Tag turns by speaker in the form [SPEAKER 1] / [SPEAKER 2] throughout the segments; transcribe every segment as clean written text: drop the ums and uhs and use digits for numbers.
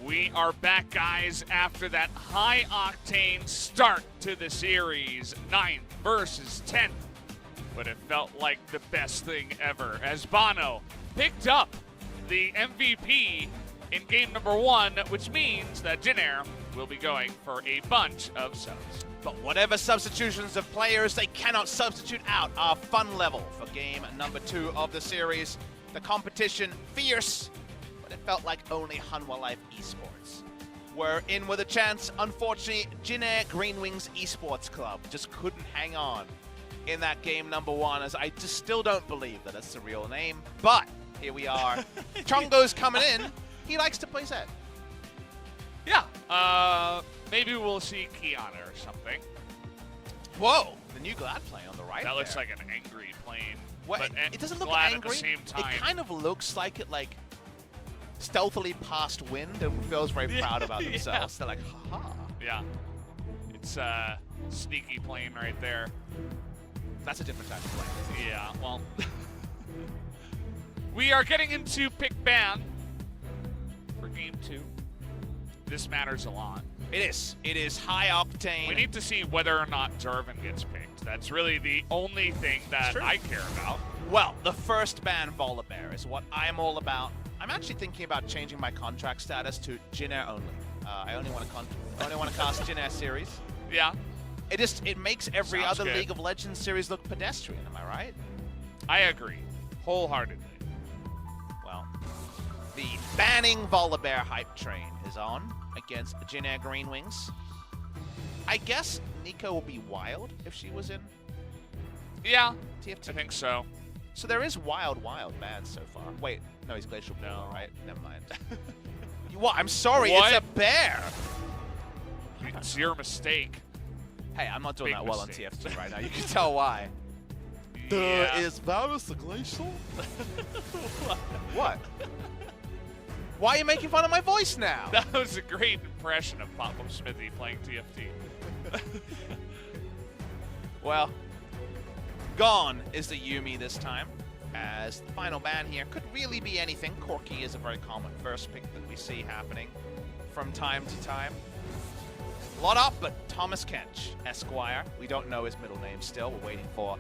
[SPEAKER 1] We are back, guys, after that high-octane start to the series. 9th versus 10th. But it felt like the best thing ever as Bono picked up the MVP in game number 1, which means that Jin Air will be going for a bunch of subs.
[SPEAKER 2] But whatever substitutions of players, they cannot substitute out our fun level for game number 2 of the series. The competition fierce, but it felt like only Hanwha Life Esports were in with a chance. Unfortunately, Jin Air Greenwings Esports Club just couldn't hang on in that game number 1, as I just still don't believe that that's the real name. But here we are. CheonGo's coming in. He likes to play Zed.
[SPEAKER 1] Yeah, maybe we'll see Kiana or something.
[SPEAKER 2] Whoa, the new Glad plane on the right.
[SPEAKER 1] That looks
[SPEAKER 2] there.
[SPEAKER 1] like an angry plane.
[SPEAKER 2] Well,
[SPEAKER 1] but
[SPEAKER 2] it doesn't look
[SPEAKER 1] Glad
[SPEAKER 2] angry.
[SPEAKER 1] at the same time.
[SPEAKER 2] It kind of looks like it stealthily past wind and feels very proud about themselves. They're like, haha.
[SPEAKER 1] Yeah, it's a sneaky plane right there.
[SPEAKER 2] That's a different type of plane.
[SPEAKER 1] Yeah, well. We are getting into pick ban for game 2. This matters a lot.
[SPEAKER 2] It is. It is high octane.
[SPEAKER 1] We need to see whether or not Jarvan gets picked. That's really the only thing that I care about.
[SPEAKER 2] Well, the first ban, Volibear, is what I'm all about. I'm actually thinking about changing my contract status to Jin Air only. I only want to cast Jin Air series.
[SPEAKER 1] Yeah.
[SPEAKER 2] It makes every
[SPEAKER 1] Sounds
[SPEAKER 2] other
[SPEAKER 1] good.
[SPEAKER 2] League of Legends series look pedestrian. Am I right?
[SPEAKER 1] I agree, wholeheartedly.
[SPEAKER 2] Well, the banning Volibear hype train is on against Jin Air Greenwings. I guess Nico will be wild if she was in
[SPEAKER 1] Yeah,
[SPEAKER 2] TFT.
[SPEAKER 1] I think so.
[SPEAKER 2] So there is wild bans so far. Wait, no, he's Glacial Blue,
[SPEAKER 1] No.
[SPEAKER 2] right? Never mind. What? I'm sorry,
[SPEAKER 1] What?
[SPEAKER 2] it's a bear!
[SPEAKER 1] It's your mistake.
[SPEAKER 2] Hey, I'm not doing
[SPEAKER 1] Big
[SPEAKER 2] that well on
[SPEAKER 1] mistake.
[SPEAKER 2] TFT right now. You can tell why.
[SPEAKER 1] Yeah.
[SPEAKER 2] Is Varus a Glacial? What? Why are you making fun of my voice now?
[SPEAKER 1] That was a great impression of Pop-Up Smithy playing TFT.
[SPEAKER 2] Well, gone is the Yuumi this time, as the final ban here could really be anything. Corki is a very common first pick that we see happening from time to time. A lot up, but Thomas Kench, Esquire. We don't know his middle name still. We're waiting for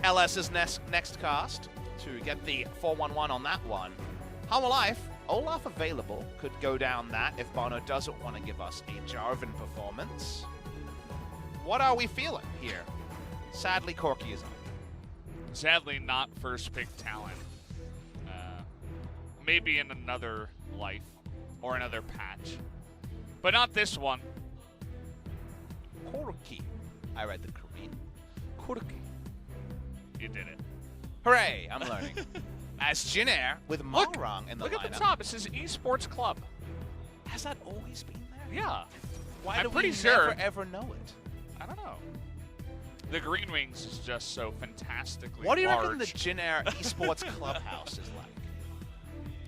[SPEAKER 2] LS's next cast to get the 4-1-1 on that one. Hanwha Life, Olaf available, could go down that if Bono doesn't want to give us a Jarvan performance. What are we feeling here? Sadly, Corki is on.
[SPEAKER 1] Sadly, not first pick talent. Maybe in another life or another patch, but not this one.
[SPEAKER 2] Corki. I read the Korean. Corki.
[SPEAKER 1] You did it.
[SPEAKER 2] Hooray, I'm learning. As Jin Air with Malrang in the
[SPEAKER 1] Look
[SPEAKER 2] lineup.
[SPEAKER 1] at the top. It says Esports Club.
[SPEAKER 2] Has that always been there?
[SPEAKER 1] Yeah.
[SPEAKER 2] Why
[SPEAKER 1] I'm
[SPEAKER 2] do
[SPEAKER 1] pretty
[SPEAKER 2] we
[SPEAKER 1] sure.
[SPEAKER 2] never ever know it?
[SPEAKER 1] I don't know. The Greenwings is just so fantastically
[SPEAKER 2] What do you
[SPEAKER 1] large.
[SPEAKER 2] reckon the Jin Air Esports Clubhouse is like?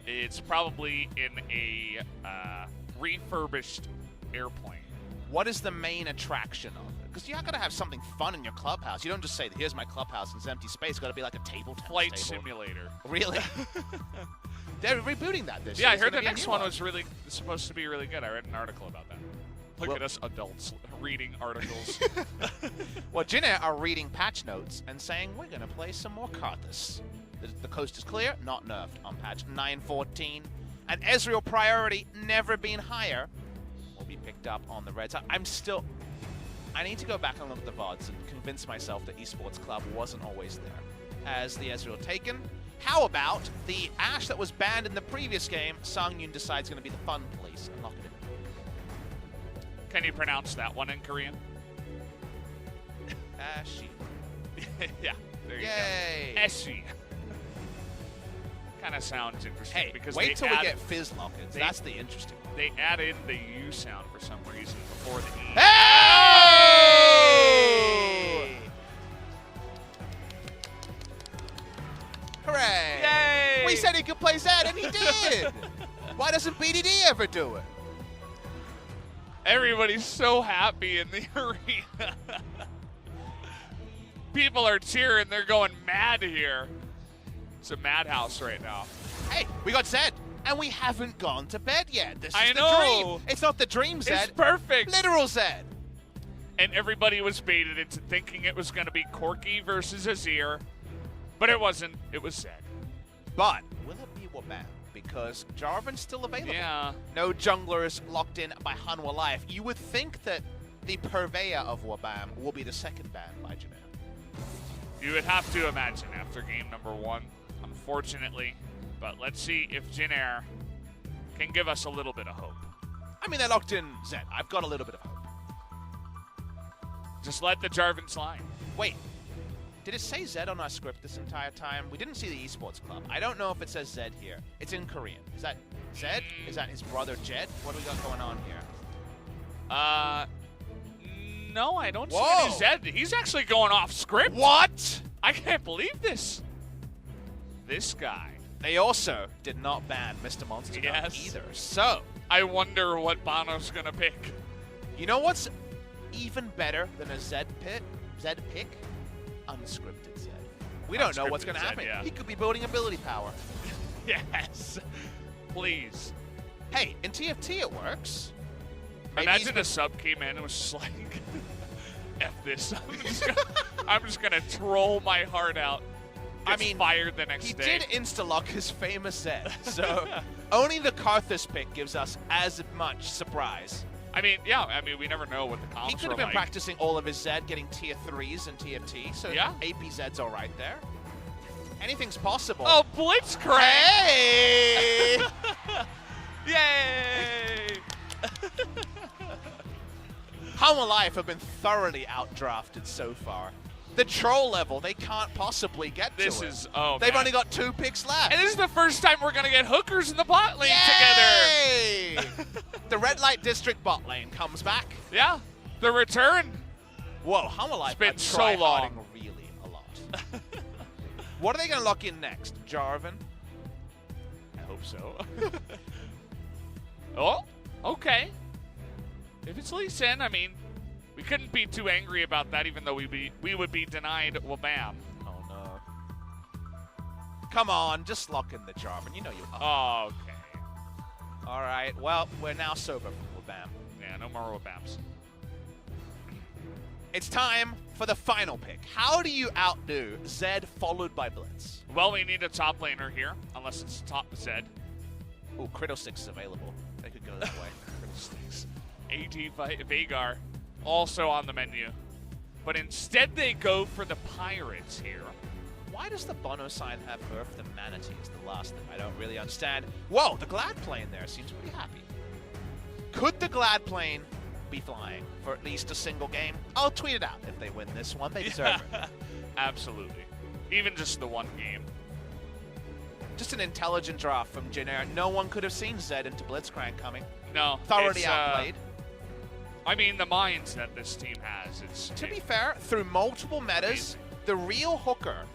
[SPEAKER 1] It's probably in a refurbished airplane.
[SPEAKER 2] What is the main attraction of it? Because you're gonna have something fun in your clubhouse. You don't just say, "Here's my clubhouse," and it's empty space. It's gotta be like a table tennis
[SPEAKER 1] Flight
[SPEAKER 2] table.
[SPEAKER 1] Simulator.
[SPEAKER 2] Really? They're rebooting that this
[SPEAKER 1] Yeah,
[SPEAKER 2] year.
[SPEAKER 1] I
[SPEAKER 2] It's
[SPEAKER 1] heard
[SPEAKER 2] gonna
[SPEAKER 1] the
[SPEAKER 2] be a
[SPEAKER 1] next
[SPEAKER 2] new
[SPEAKER 1] one was really supposed to be really good. I read an article about that. Look
[SPEAKER 2] Well-
[SPEAKER 1] at us adults reading articles.
[SPEAKER 2] Well, Jin Air are reading patch notes and saying, we're going to play some more Karthus. The coast is clear, not nerfed on patch 9.14. And Ezreal priority never been higher. Will be picked up on the red side. I need to go back and look at the VODs and convince myself that Esports Club wasn't always there. As the Ezreal taken. How about the Ashe that was banned in the previous game? Sangyoon decides going to be the fun police and lock it in.
[SPEAKER 1] Can you pronounce that one in Korean?
[SPEAKER 2] Ashe.
[SPEAKER 1] Yeah, there you
[SPEAKER 2] Yay!
[SPEAKER 1] go. Ashe. Kind of sounds interesting
[SPEAKER 2] Hey,
[SPEAKER 1] because
[SPEAKER 2] wait
[SPEAKER 1] they
[SPEAKER 2] till we
[SPEAKER 1] add-
[SPEAKER 2] get Fizz lock-ins. That's the interesting one.
[SPEAKER 1] They add in the U sound for some reason before the E.
[SPEAKER 2] Hey! Hooray!
[SPEAKER 1] Yay!
[SPEAKER 2] We said he could play Zed, and he did! Why doesn't BDD ever do it?
[SPEAKER 1] Everybody's so happy in the arena. People are cheering. They're going mad here. It's a madhouse right now.
[SPEAKER 2] Hey, we got Zed. and we haven't gone to bed yet. This is
[SPEAKER 1] I
[SPEAKER 2] the
[SPEAKER 1] know.
[SPEAKER 2] dream. It's not the dream, Zed.
[SPEAKER 1] It's perfect.
[SPEAKER 2] Literal Zed.
[SPEAKER 1] And everybody was baited into thinking it was going to be Corki versus Azir, but it wasn't. It was Zed.
[SPEAKER 2] But will it be Wabam? Because Jarvan's still available.
[SPEAKER 1] Yeah.
[SPEAKER 2] No junglers locked in by Hanwha Life. You would think that the purveyor of Wabam will be the second ban by Jin Air.
[SPEAKER 1] You would have to imagine after game number 1, unfortunately. But let's see if Jin Air can give us a little bit of hope.
[SPEAKER 2] I mean, they locked in Zed. I've got a little bit of hope.
[SPEAKER 1] Just let the Jarvan slide.
[SPEAKER 2] Wait, did it say Zed on our script this entire time? We didn't see the Esports Club. I don't know if it says Zed here. It's in Korean. Is that Zed? Is that his brother Jed? What do we got going on here?
[SPEAKER 1] No, I don't see
[SPEAKER 2] Whoa.
[SPEAKER 1] any Zed. He's actually going off script.
[SPEAKER 2] What?
[SPEAKER 1] I can't believe this. This guy.
[SPEAKER 2] They also did not ban Mr. Monster
[SPEAKER 1] Yes.
[SPEAKER 2] either. So,
[SPEAKER 1] I wonder what Bono's gonna pick.
[SPEAKER 2] you know what's even better than a Zed pick? Unscripted Zed. We don't know what's
[SPEAKER 1] Unscripted
[SPEAKER 2] going to
[SPEAKER 1] Zed,
[SPEAKER 2] happen.
[SPEAKER 1] yeah.
[SPEAKER 2] He could be building ability power.
[SPEAKER 1] Yes. Please.
[SPEAKER 2] Hey, in TFT it works. Maybe
[SPEAKER 1] Imagine a sub came in and was just like, F this. I'm just gonna troll my heart out. Gets fired the next day.
[SPEAKER 2] He did insta-lock his famous Zed, so only the Karthus pick gives us as much surprise.
[SPEAKER 1] I mean, yeah, we never know what the comps
[SPEAKER 2] He could
[SPEAKER 1] are
[SPEAKER 2] have been
[SPEAKER 1] like.
[SPEAKER 2] practicing all of his Zed, getting tier 3s in TFT, so
[SPEAKER 1] yeah.
[SPEAKER 2] AP Zed's all right there. Anything's possible.
[SPEAKER 1] Oh, Blitzcrank!
[SPEAKER 2] Hey!
[SPEAKER 1] Yay!
[SPEAKER 2] Hanwha Life have been thoroughly outdrafted so far. The troll level, they can't possibly get to
[SPEAKER 1] This
[SPEAKER 2] it.
[SPEAKER 1] is, oh,
[SPEAKER 2] They've
[SPEAKER 1] man.
[SPEAKER 2] only got 2 picks left.
[SPEAKER 1] And this is the first time we're gonna get hookers in the bot lane
[SPEAKER 2] Yay!
[SPEAKER 1] together.
[SPEAKER 2] The Red Light District bot lane comes back.
[SPEAKER 1] Yeah, the return.
[SPEAKER 2] Whoa, Hanwha Life
[SPEAKER 1] been
[SPEAKER 2] are
[SPEAKER 1] so
[SPEAKER 2] tryharding
[SPEAKER 1] long.
[SPEAKER 2] really a lot. What are they going to lock in next? Jarvan?
[SPEAKER 1] I hope so. Oh, okay. If it's Lee Sin, I mean, we couldn't be too angry about that, even though we would be denied Wabam.
[SPEAKER 2] Oh, no. Come on, just lock in the Jarvan. You know you are.
[SPEAKER 1] Oh, okay.
[SPEAKER 2] All right, well, we're now sober from Wabam.
[SPEAKER 1] Yeah, no more Wabams.
[SPEAKER 2] It's time for the final pick. How do you outdo Zed followed by Blitz?
[SPEAKER 1] Well, we need a top laner here, unless it's top Zed.
[SPEAKER 2] Ooh, Crito 6 is available. They could go that way.
[SPEAKER 1] Sticks. AD Veigar also on the menu. But instead they go for the Pirates here.
[SPEAKER 2] Why does the Bono sign have Earth the Manatee is the last thing I don't really understand. Whoa, the Glad plane there seems pretty happy. Could the Glad plane be flying for at least a single game? I'll tweet it out if they win this one. They deserve it.
[SPEAKER 1] Absolutely. Even just the one game.
[SPEAKER 2] Just an intelligent draft from Jin Air. No one could have seen Zed into Blitzcrank coming.
[SPEAKER 1] No.
[SPEAKER 2] Thoroughly
[SPEAKER 1] it's,
[SPEAKER 2] outplayed.
[SPEAKER 1] I mean, the minds that this team has.
[SPEAKER 2] To be fair, through multiple metas, the real hooker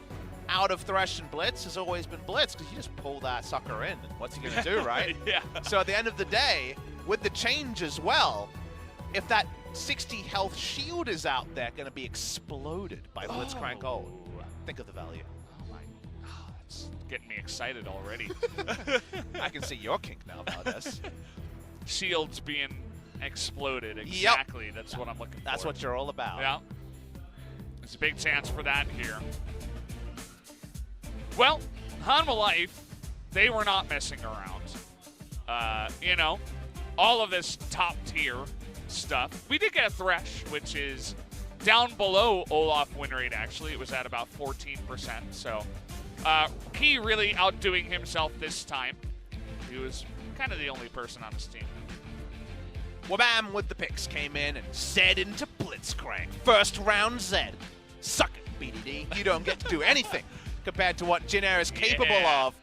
[SPEAKER 2] out of Thresh and Blitz has always been Blitz, because you just pull that sucker in, and what's he going to do, right?
[SPEAKER 1] Yeah.
[SPEAKER 2] So at the end of the day, with the change as well, if that 60 health shield is out there, going to be exploded by Blitzcrank Gold. Think of the value.
[SPEAKER 1] Oh my, that's getting me excited already.
[SPEAKER 2] I can see your kink now, Valdez.
[SPEAKER 1] Shields being exploded. Exactly. Yep. That's what I'm looking for.
[SPEAKER 2] That's what you're all about.
[SPEAKER 1] Yeah. There's a big chance for that here. Well, Hanwha Life, they were not messing around. You know, all of this top tier stuff. We did get a Thresh, which is down below Olaf win rate, actually. It was at about 14%. So, Key really outdoing himself this time. He was kind of the only person on his team.
[SPEAKER 2] Wabam with the picks came in and Zed into Blitzcrank. First round Zed. Suck it, BDD. You don't get to do anything compared to what Jin Air is capable of.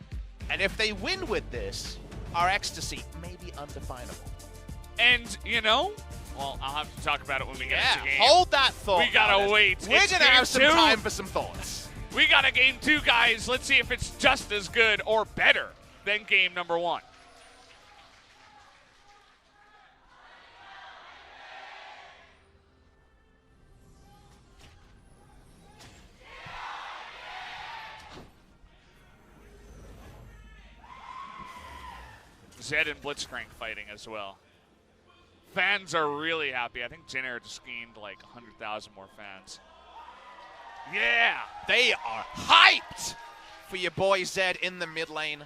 [SPEAKER 2] And if they win with this, our ecstasy may be undefinable.
[SPEAKER 1] And, you know, well, I'll have to talk about it when we get to game.
[SPEAKER 2] Hold that thought.
[SPEAKER 1] We gotta wait.
[SPEAKER 2] We're
[SPEAKER 1] It's
[SPEAKER 2] going to have some
[SPEAKER 1] game 2.
[SPEAKER 2] time for some thoughts.
[SPEAKER 1] We got a game 2, guys. Let's see if it's just as good or better than game number 1. Zed and Blitzcrank fighting as well. Fans are really happy. I think Jin Air just gained like 100,000 more fans. Yeah!
[SPEAKER 2] They are hyped for your boy Zed in the mid lane.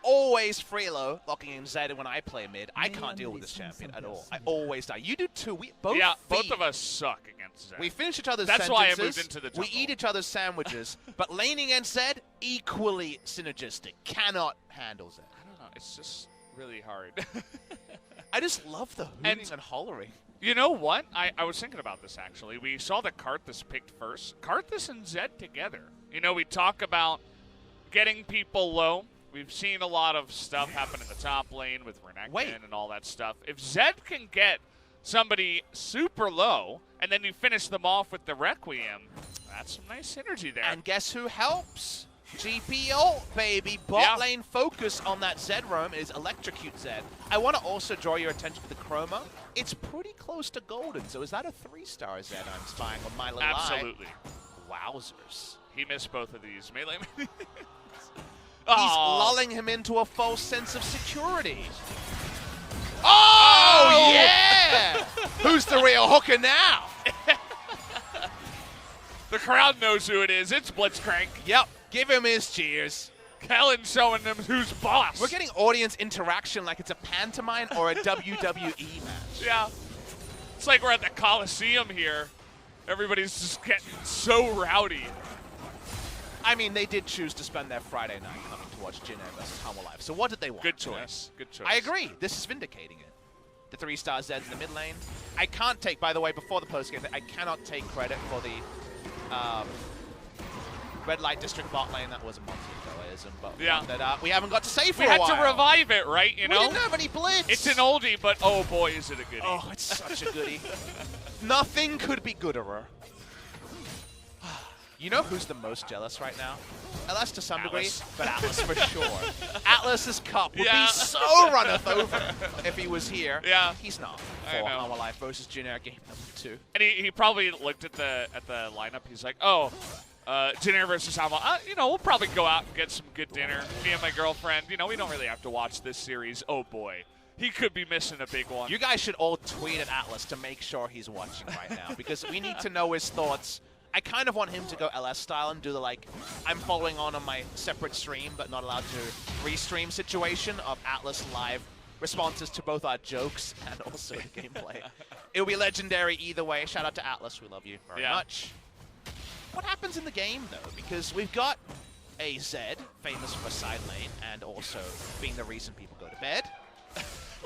[SPEAKER 2] Always Freelo locking in Zed when I play mid. I can't deal with this champion at all. I always die. You do too. We both
[SPEAKER 1] both of us suck against Zed.
[SPEAKER 2] We finish each other's
[SPEAKER 1] That's
[SPEAKER 2] sentences.
[SPEAKER 1] why I moved into the jungle.
[SPEAKER 2] We eat each other's sandwiches. But laning against Zed, equally synergistic. Cannot handle Zed.
[SPEAKER 1] I don't know. It's just really hard.
[SPEAKER 2] I just love the hooting and hollering.
[SPEAKER 1] You know what? I was thinking about this, actually. We saw that Karthus picked first. Karthus and Zed together. You know, we talk about getting people low. We've seen a lot of stuff happen in the top lane with Renekton and all that stuff. If Zed can get somebody super low, and then you finish them off with the Requiem, that's some nice synergy there.
[SPEAKER 2] And guess who helps? GP ult, baby. Bot lane focus on that Zed roam is electrocute Zed. I want to also draw your attention to the chroma. It's pretty close to golden, so is that a 3-star Zed I'm spying on my little eye?
[SPEAKER 1] Absolutely.
[SPEAKER 2] Wowzers.
[SPEAKER 1] He missed both of these melee.
[SPEAKER 2] He's lulling him into a false sense of security. Oh, yeah! Who's the real hooker now?
[SPEAKER 1] The crowd knows who it is. It's Blitzcrank.
[SPEAKER 2] Yep. Give him his cheers.
[SPEAKER 1] Kellin showing them who's boss.
[SPEAKER 2] We're getting audience interaction like it's a pantomime or a WWE match.
[SPEAKER 1] Yeah. It's like we're at the Coliseum here. Everybody's just getting so rowdy.
[SPEAKER 2] I mean, they did choose to spend their Friday night coming to watch Jin Air versus Hanwha live. So what did they want?
[SPEAKER 1] Good choice. Good choice.
[SPEAKER 2] I agree. This is vindicating it. The 3-star Zeds in the mid lane. I can't take, by the way, before the post-game, I cannot take credit for the Red Light District bot lane. That was a multi-playerism, but that we haven't got to say for a while.
[SPEAKER 1] We had to revive it, right? You know?
[SPEAKER 2] We didn't have any blitz.
[SPEAKER 1] It's an oldie, but oh boy, is it a goodie.
[SPEAKER 2] Oh, it's such a goodie. Nothing could be gooder. You know who's the most jealous right now? Atlas to some degree, but Atlas for sure. Atlas's cup would be so runneth over if he was here.
[SPEAKER 1] Yeah.
[SPEAKER 2] He's not. For Hanwha Life versus Jin Air game number 2.
[SPEAKER 1] And he probably looked at the lineup. He's like, oh, Jin Air versus Hanwha. You know, we'll probably go out and get some good dinner. Me and my girlfriend. You know, we don't really have to watch this series. Oh boy. He could be missing a big one.
[SPEAKER 2] You guys should all tweet at Atlas to make sure he's watching right now, because we need to know his thoughts. I kind of want him to go LS style and do the, like, I'm following on my separate stream but not allowed to restream situation of Atlas live responses to both our jokes and also the gameplay. It'll be legendary either way. Shout out to Atlas. We love you very much. What happens in the game, though? Because we've got a Zed, famous for side lane, and also being the reason people go to bed.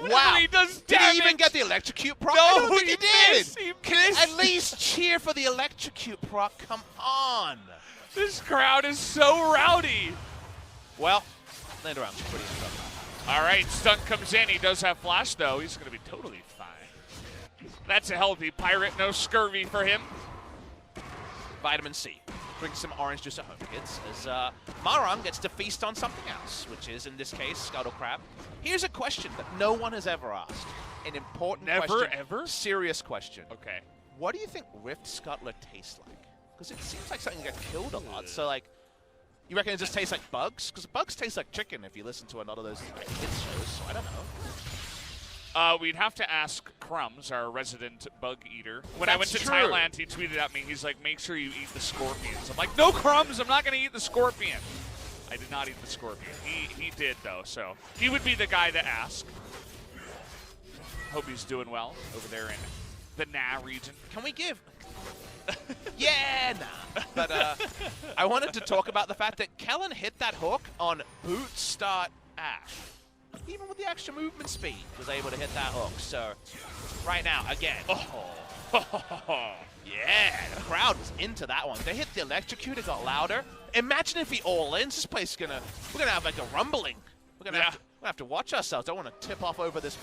[SPEAKER 2] Wow!
[SPEAKER 1] He does
[SPEAKER 2] did he even get the electrocute proc?
[SPEAKER 1] No,
[SPEAKER 2] I don't think he did.
[SPEAKER 1] Missed. He
[SPEAKER 2] Can
[SPEAKER 1] missed.
[SPEAKER 2] at least cheer for the electrocute proc. Come on.
[SPEAKER 1] This crowd is so rowdy.
[SPEAKER 2] Well, Lindarang's pretty impressive.
[SPEAKER 1] All right, stun comes in. He does have flash, though. He's going to be totally fine. That's a healthy pirate. No scurvy for him.
[SPEAKER 2] Vitamin C. Drink some orange juice at home, kids, as Malrang gets to feast on something else, which is, in this case, Scuttle Crab. Here's a question that no one has ever asked. An important question.
[SPEAKER 1] Never, ever?
[SPEAKER 2] Serious question.
[SPEAKER 1] Okay.
[SPEAKER 2] What do you think Rift Scuttler tastes like? Because it seems like something that got killed a lot. So, like, you reckon it just tastes like bugs? Because bugs taste like chicken if you listen to a lot of those kids shows, so I don't know.
[SPEAKER 1] We'd have to ask Crumbs, our resident bug eater. When I went to Thailand, he tweeted at me. He's like, make sure you eat the scorpions. I'm like, no, Crumbs, I'm not going to eat the scorpion. I did not eat the scorpion. He did, though, so he would be the guy to ask. Hope he's doing well over there in the Na region.
[SPEAKER 2] Can we give... yeah, nah. But I wanted to talk about the fact that Kellin hit that hook on boot start Ashe. Even with the extra movement speed, was able to hit that hook. So, right now, again. Yeah, the crowd was into that one. They hit the electrocute, it got louder. Imagine if he all-ins. This place is we're gonna have like a rumbling. We're gonna have to watch ourselves. Don't want to tip off over this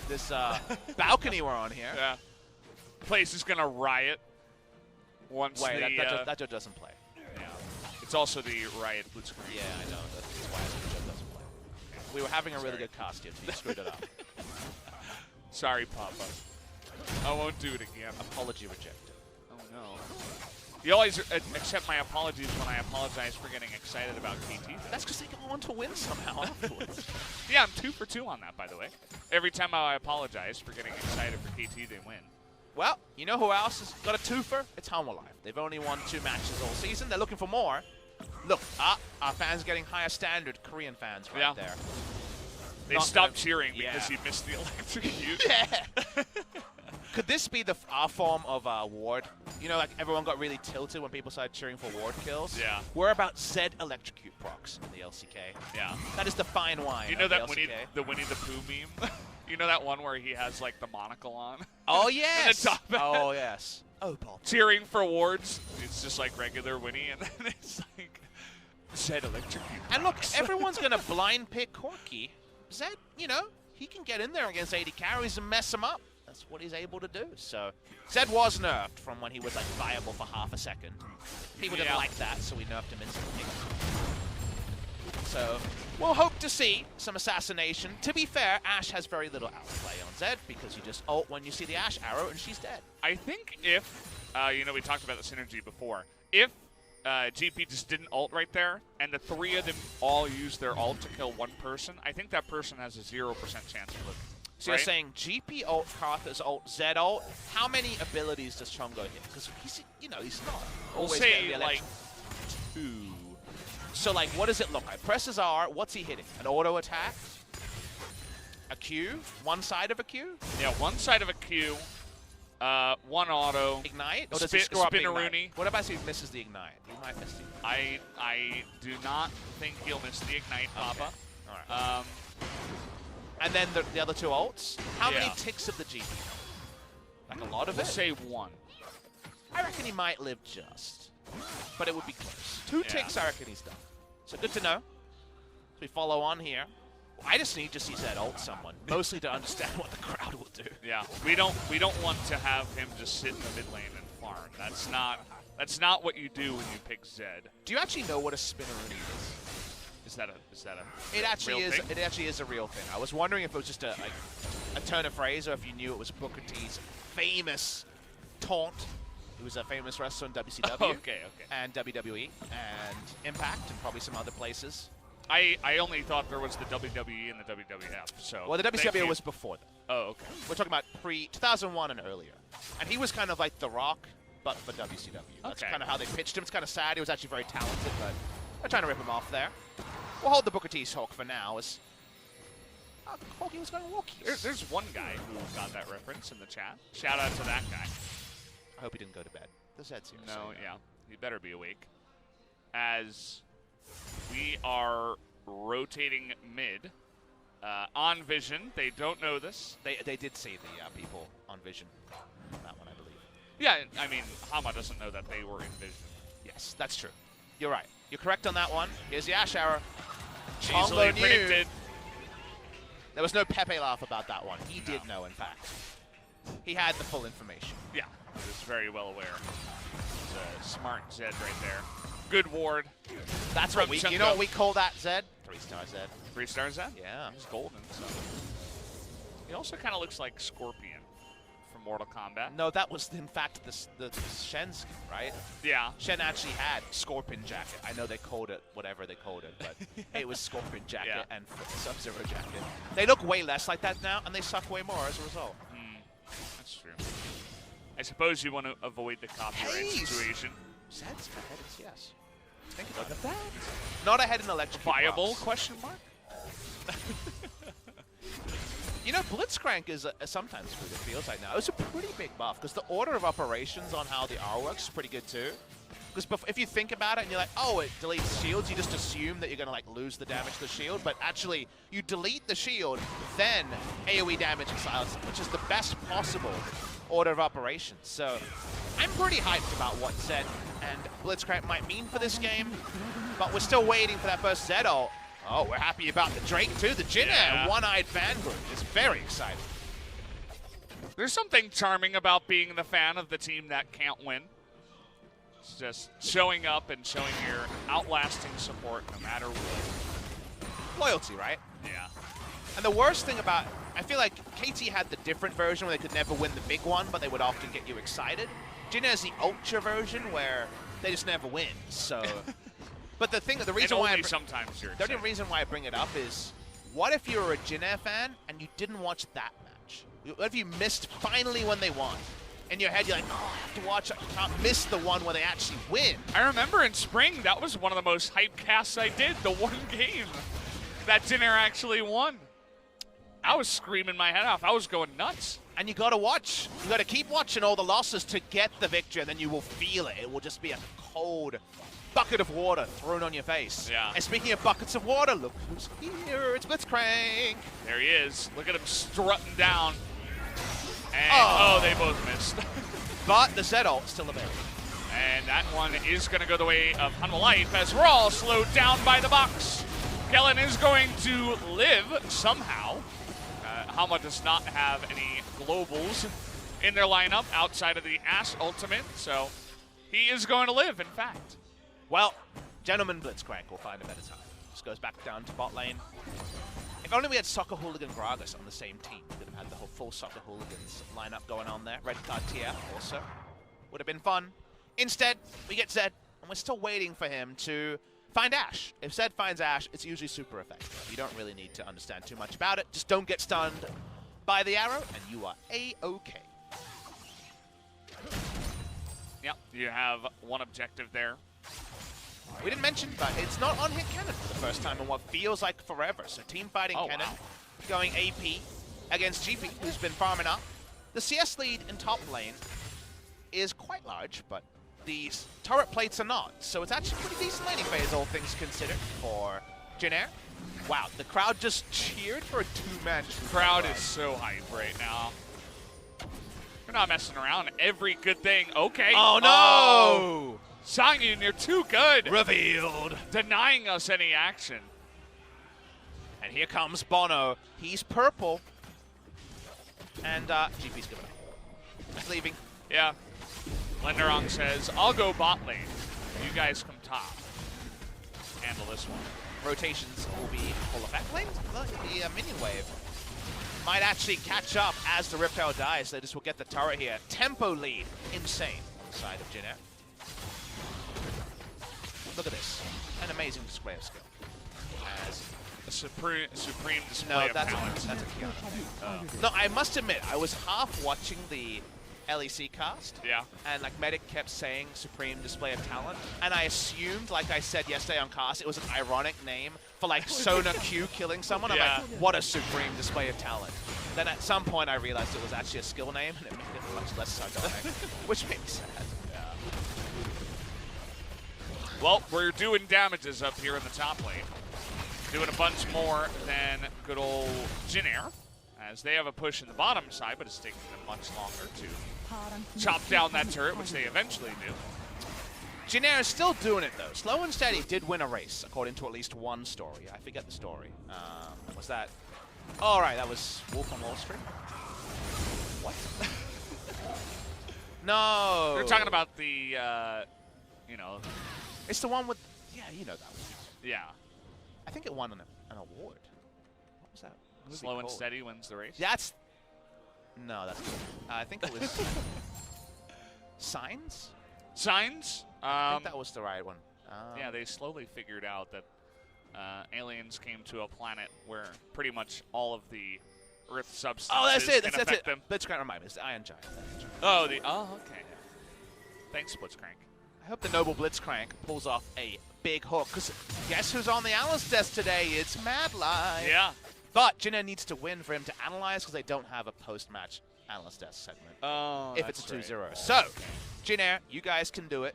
[SPEAKER 2] balcony we're on here.
[SPEAKER 1] Yeah. Place is gonna riot once
[SPEAKER 2] that Joe doesn't play.
[SPEAKER 1] Yeah. It's also the riot Blitzcrank.
[SPEAKER 2] Yeah, I know. That's why Joe doesn't play. We were having a really good cast here, so you screwed it up.
[SPEAKER 1] Sorry, Papa. I won't do it again.
[SPEAKER 2] Apology rejected.
[SPEAKER 1] Oh, no. You always accept my apologies when I apologize for getting excited about KT.
[SPEAKER 2] That's because they go on to win somehow afterwards.
[SPEAKER 1] Yeah, I'm 2 for 2 on that, by the way. Every time I apologize for getting excited for KT, they win.
[SPEAKER 2] Well, you know who else has got a twofer? It's Hanwha. They've only won 2 matches all season. They're looking for more. Look, our fans getting higher standard. Korean fans right there.
[SPEAKER 1] They stopped cheering because he missed the electrocute.
[SPEAKER 2] Yeah. Could this be our form of ward? You know, like everyone got really tilted when people started cheering for ward kills?
[SPEAKER 1] Yeah.
[SPEAKER 2] We're about Zed electrocute procs in the LCK.
[SPEAKER 1] Yeah.
[SPEAKER 2] That is the fine wine.
[SPEAKER 1] You know that
[SPEAKER 2] Winnie
[SPEAKER 1] the Pooh meme? You know that one where he has like the monocle on?
[SPEAKER 2] Oh, yes.
[SPEAKER 1] The top hat?
[SPEAKER 2] Oh, yes. Oh, Paul.
[SPEAKER 1] Cheering for wards. It's just like regular Winnie, and then it's like Zed electrocute.
[SPEAKER 2] And look, everyone's going to blind pick Corki. Zed, you know, he can get in there against 80 carries and mess him up. That's what he's able to do. So Zed was nerfed from when he was like viable for half a second. People didn't like that, so we nerfed him instantly. So we'll hope to see some assassination. To be fair, Ashe has very little outplay on Zed because you just ult when you see the Ashe arrow and she's dead.
[SPEAKER 1] I think if, you know, we talked about the synergy before. If GP just didn't ult right there, and the 3 of them all used their ult to kill one person, I think that person has a 0% chance of living.
[SPEAKER 2] So you're saying GP ult, Karthus ult, Zed ult. How many abilities does CheonGo hit? Because he's, you know, he's not always
[SPEAKER 1] getting the like 2.
[SPEAKER 2] So like, what does it look like? Presses R. What's he hitting? An auto attack? A Q? One side of a Q?
[SPEAKER 1] Yeah, one side of a Q. One auto.
[SPEAKER 2] Ignite? Or does he screw up
[SPEAKER 1] Spinneroonie.
[SPEAKER 2] What about if he misses the ignite? He might miss the ignite.
[SPEAKER 1] I do not think he'll miss the ignite, Papa.
[SPEAKER 2] All right. And then the other 2 ults. How many ticks of the GP? Like a lot of it?
[SPEAKER 1] We'll say 1.
[SPEAKER 2] I reckon he might live just. But it would be close. 2 ticks, I reckon he's done. So good to know. So we follow on here. I just need to see Zed ult someone, mostly to understand what the crowd will do.
[SPEAKER 1] Yeah, we don't want to have him just sit in the mid lane and farm. That's not what you do when you pick Zed.
[SPEAKER 2] Do you actually know what a Spinneroonie is?
[SPEAKER 1] Is that a
[SPEAKER 2] It actually
[SPEAKER 1] real
[SPEAKER 2] is.
[SPEAKER 1] thing?
[SPEAKER 2] It actually is a real thing. I was wondering if it was just a turn of phrase, or if you knew it was Booker T's famous taunt. He was a famous wrestler in WCW, and WWE, and Impact, and probably some other places.
[SPEAKER 1] I only thought there was the WWE and the WWF. So
[SPEAKER 2] well, the WCW was before that.
[SPEAKER 1] Oh, okay.
[SPEAKER 2] We're talking about pre-2001 and earlier, and he was kind of like The Rock, but for WCW. That's kind of how they pitched him. It's kind of sad. He was actually very talented, but they're trying to rip him off there. We'll hold the Booker T talk for now. As Corki was going walkies.
[SPEAKER 1] There's one guy who got that reference in the chat. Shout out to that guy.
[SPEAKER 2] I hope he didn't go to bed. The Zed's here.
[SPEAKER 1] No, yeah. He better be awake. As we are rotating mid on Vision. They don't know this.
[SPEAKER 2] They did see the people on Vision. That one, I believe.
[SPEAKER 1] Yeah, I mean, Hanwha doesn't know that they were in Vision.
[SPEAKER 2] Yes, that's true. You're right. You're correct on that one. Here's the Ashe arrow.
[SPEAKER 1] Easily predicted.
[SPEAKER 2] There was no Pepe laugh about that one. He did know, in fact. He had the full information.
[SPEAKER 1] Yeah, he was very well aware. It's a smart Zed right there. Good ward.
[SPEAKER 2] That's what you know what we call that, Zed? 3-star Zed.
[SPEAKER 1] 3-star Zed?
[SPEAKER 2] Yeah.
[SPEAKER 1] He's golden, so. He also kind of looks like Scorpion from Mortal Kombat.
[SPEAKER 2] No, that was, in fact, the Shen skin, right?
[SPEAKER 1] Yeah.
[SPEAKER 2] Shen actually had Scorpion jacket. I know they called it whatever they called it, but it was Scorpion jacket and Sub-Zero jacket. They look way less like that now, and they suck way more as a result.
[SPEAKER 1] That's true. I suppose you want to avoid the copyright situation.
[SPEAKER 2] Zed's ahead in CS. Think
[SPEAKER 1] Look at that.
[SPEAKER 2] Not ahead in electric.
[SPEAKER 1] Viable? Question mark.
[SPEAKER 2] You know, Blitzcrank is sometimes good, it feels like now. It's a pretty big buff, because the order of operations on how the R works is pretty good too. Because if you think about it and you're like, oh, it deletes shields, you just assume that you're going to like lose the damage to the shield, but actually you delete the shield, then AoE damage and silence, which is the best possible order of operations. So I'm pretty hyped about what Zed and Blitzcrank might mean for this game, but we're still waiting for that first Zed ult. Oh, we're happy about the Drake too. The Jin Air one-eyed fanboy is very excited.
[SPEAKER 1] There's something charming about being the fan of the team that can't win. It's just showing up and showing your outlasting support no matter what.
[SPEAKER 2] Loyalty, right?
[SPEAKER 1] Yeah.
[SPEAKER 2] And the worst thing about, I feel like KT had the different version where they could never win the big one, but they would often get you excited. Jin has the ultra version where they just never win. So, but the reason why
[SPEAKER 1] sometimes you're
[SPEAKER 2] the only reason why I bring it up is, what if you were a Jin Air fan and you didn't watch that match? What if you missed finally when they won? In your head, you're like, oh, I have to watch. I can't miss the one where they actually win.
[SPEAKER 1] I remember in spring, that was one of the most hyped casts I did, the one game that Jin Air actually won. I was screaming my head off. I was going nuts.
[SPEAKER 2] And you gotta watch. You gotta keep watching all the losses to get the victory, and then you will feel it. It will just be a cold bucket of water thrown on your face.
[SPEAKER 1] Yeah.
[SPEAKER 2] And speaking of buckets of water, look who's here. It's Blitzcrank.
[SPEAKER 1] There he is. Look at him strutting down. And, oh, they both missed.
[SPEAKER 2] But the Z ult still available.
[SPEAKER 1] And that one is going to go the way of Hanwha Life as we're all slowed down by the box. Kellin is going to live somehow. Hanwha does not have any globals in their lineup outside of the Ashe ultimate, so he is going to live, in fact.
[SPEAKER 2] Well, gentleman Blitzcrank will find a better time. Just goes back down to bot lane. If only we had Soccer Hooligan Gragas on the same team, we could have had the whole full Soccer Hooligans lineup going on there. Red card TF also. Would have been fun. Instead, we get Zed, and we're still waiting for him to find Ashe. If Zed finds Ashe, it's usually super effective. You don't really need to understand too much about it. Just don't get stunned by the arrow, and you are A-OK.
[SPEAKER 1] Yep, you have one objective there.
[SPEAKER 2] We didn't mention, but it's not on hit Kennen for the first time in what feels like forever. So team fighting Kennen, going AP against GP, who's been farming up. The CS lead in top lane is quite large, but the turret plates are not. So it's actually pretty decent laning phase, all things considered, for Jin Air. Wow, the crowd just cheered for a two-man.
[SPEAKER 1] The crowd is so hype right now. We're not messing around. Every good thing. Okay.
[SPEAKER 2] Oh, no!
[SPEAKER 1] Sangyoon, you're too good.
[SPEAKER 2] Revealed.
[SPEAKER 1] Denying us any action.
[SPEAKER 2] And here comes Bono. He's purple. And GP's giving up. He's leaving.
[SPEAKER 1] Yeah. Lindarang says, I'll go bot lane. You guys come top. Handle this one.
[SPEAKER 2] Rotations will be full effect. Lane, the minion wave might actually catch up as the Reptile dies. They just will get the turret here. Tempo lead. Insane on the side of Jin Air. Look at this. An amazing display of skill. As
[SPEAKER 1] a supreme display of talent.
[SPEAKER 2] That's a Keanu. No, I must admit, I was half watching the LEC cast.
[SPEAKER 1] Yeah.
[SPEAKER 2] And like Medic kept saying supreme display of talent. And I assumed, like I said yesterday on cast, it was an ironic name for like Sona Q killing someone.
[SPEAKER 1] Yeah.
[SPEAKER 2] I'm like, what a supreme display of talent. Then at some point I realized it was actually a skill name and it made it much less sardonic, which made me sad.
[SPEAKER 1] Well, we're doing damages up here in the top lane. Doing a bunch more than good old Jin Air, as they have a push in the bottom side, but it's taking them much longer to chop down that turret, which they eventually do.
[SPEAKER 2] Jin Air is still doing it, though. Slow and Steady did win a race, according to at least one story. I forget the story. Was that... Oh, right, that was Wolf on Wall Street. What? No!
[SPEAKER 1] They're talking about the, you know...
[SPEAKER 2] It's the one with... Yeah, you know that one.
[SPEAKER 1] Yeah.
[SPEAKER 2] I think it won an award. What was that?
[SPEAKER 1] Slow and Steady wins the race?
[SPEAKER 2] That's... No, that's good. I think it was... Signs?
[SPEAKER 1] Signs?
[SPEAKER 2] I think that was the right one.
[SPEAKER 1] Yeah, they slowly figured out that aliens came to a planet where pretty much all of the Earth substances can affect them.
[SPEAKER 2] Blitzcrank, remind me. It's the Iron Giant.
[SPEAKER 1] Oh, okay. Thanks, Blitzcrank.
[SPEAKER 2] I hope the noble Blitzcrank pulls off a big hook, because guess who's on the analyst desk today? It's Madlife.
[SPEAKER 1] Yeah.
[SPEAKER 2] But Jin Air needs to win for him to analyze, because they don't have a post-match analyst desk segment.
[SPEAKER 1] Oh,
[SPEAKER 2] if it's a 2-0. So, Jin Air, you guys can do it.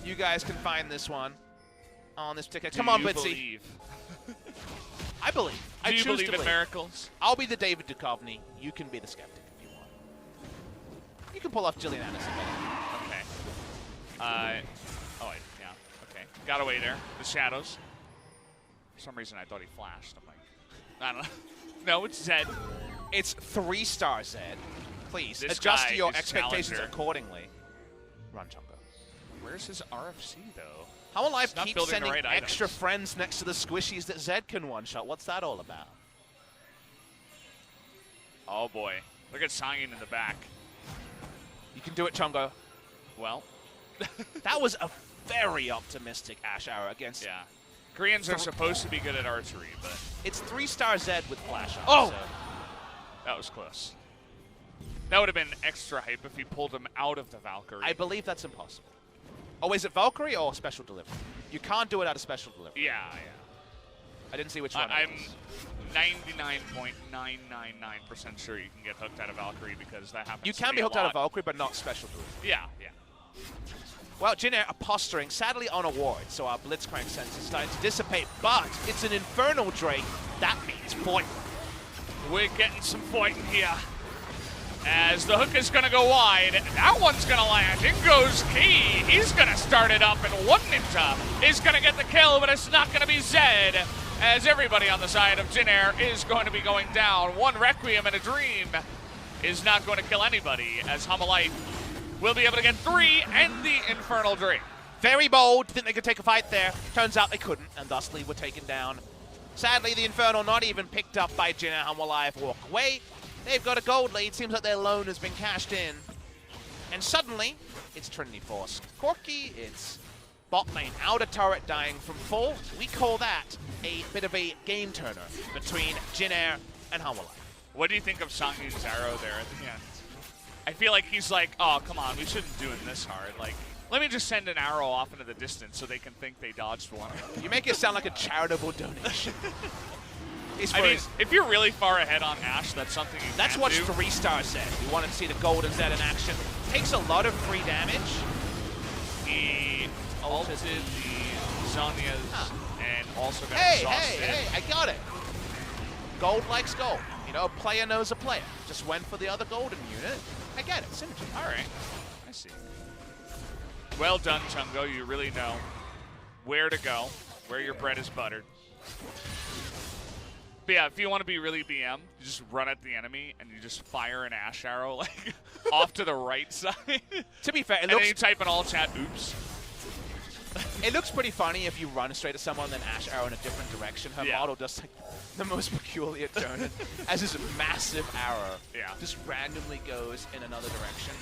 [SPEAKER 2] You guys can find this one on this particular. Come on, Blitzy. I believe.
[SPEAKER 1] Do you believe in miracles?
[SPEAKER 2] I'll be the David Duchovny. You can be the skeptic if you want. You can pull off Gillian Anderson.
[SPEAKER 1] Okay. Oh, wait, yeah. Okay. Got away there. The shadows. For some reason, I thought he flashed. I'm like, I don't know. No, it's Zed.
[SPEAKER 2] It's 3-star Zed. Please,
[SPEAKER 1] this
[SPEAKER 2] adjust your expectations accordingly. Run, CheonGo.
[SPEAKER 1] Where's his RFC, though?
[SPEAKER 2] Hanwha Life keeps sending extra friends next to the squishies that Zed can one-shot. What's that all about?
[SPEAKER 1] Oh boy. Look at Sangyoon in the back.
[SPEAKER 2] You can do it, CheonGo.
[SPEAKER 1] Well.
[SPEAKER 2] That was a very optimistic Ashe arrow against...
[SPEAKER 1] Yeah. Koreans are supposed to be good at archery, but...
[SPEAKER 2] It's 3-star Zed with flash on.
[SPEAKER 1] Oh!
[SPEAKER 2] So.
[SPEAKER 1] That was close. That would have been extra hype if he pulled him out of the Valkyrie.
[SPEAKER 2] I believe that's impossible. Oh, is it Valkyrie or special delivery? You can't do it out of special delivery.
[SPEAKER 1] Yeah.
[SPEAKER 2] I didn't see which one.
[SPEAKER 1] I'm 99.999% sure you can get hooked out of Valkyrie because that happens.
[SPEAKER 2] You can be hooked out of Valkyrie, but not special delivery.
[SPEAKER 1] Yeah.
[SPEAKER 2] Well, Jin Air are posturing, sadly on a ward, so our Blitzcrank sense is starting to dissipate, but it's an Infernal Drake. That means fight.
[SPEAKER 1] We're getting some fighting here. As the hook is going to go wide, that one's going to land. In goes Key. He's going to start it up, and one Ninja is going to get the kill, but it's not going to be Zed, as everybody on the side of Jin Air is going to be going down. One Requiem and a Dream is not going to kill anybody, as Hanwha will be able to get 3 and the Infernal Drake.
[SPEAKER 2] Very bold, think they could take a fight there. Turns out they couldn't, and thusly were taken down. Sadly, the Infernal not even picked up by Jin Air. Hanwha walk away. They've got a gold lead. Seems like their loan has been cashed in. And suddenly, it's Trinity Force. Corki, it's bot lane outer turret dying from full. We call that a bit of a game turner between Jin Air and Hanwha.
[SPEAKER 1] What do you think of Sangyoon's arrow there at the end? I feel like he's like, oh, come on, we shouldn't do it this hard. Like, let me just send an arrow off into the distance so they can think they dodged one.
[SPEAKER 2] You make it sound like a charitable donation.
[SPEAKER 1] I mean, if you're really far ahead on Ashe, that's something you
[SPEAKER 2] That's
[SPEAKER 1] can
[SPEAKER 2] what
[SPEAKER 1] do.
[SPEAKER 2] 3-star said. We wanted to see the golden Zed in action. Takes a lot of free damage.
[SPEAKER 1] He ulted the Zhonya's and also got exhausted.
[SPEAKER 2] Hey, I got it. Gold likes gold. You know, a player knows a player. Just went for the other golden unit. I get it. Synergy.
[SPEAKER 1] All right. I see. Well done, CheonGo. You really know where to go, where your bread is buttered. But yeah, if you want to be really BM, you just run at the enemy and you just fire an Ashe arrow like off to the right side.
[SPEAKER 2] To be fair,
[SPEAKER 1] and then you type in all chat, oops.
[SPEAKER 2] It looks pretty funny if you run straight at someone and then Ashe arrow in a different direction. Her model does like the most peculiar turn as this massive arrow just randomly goes in another direction.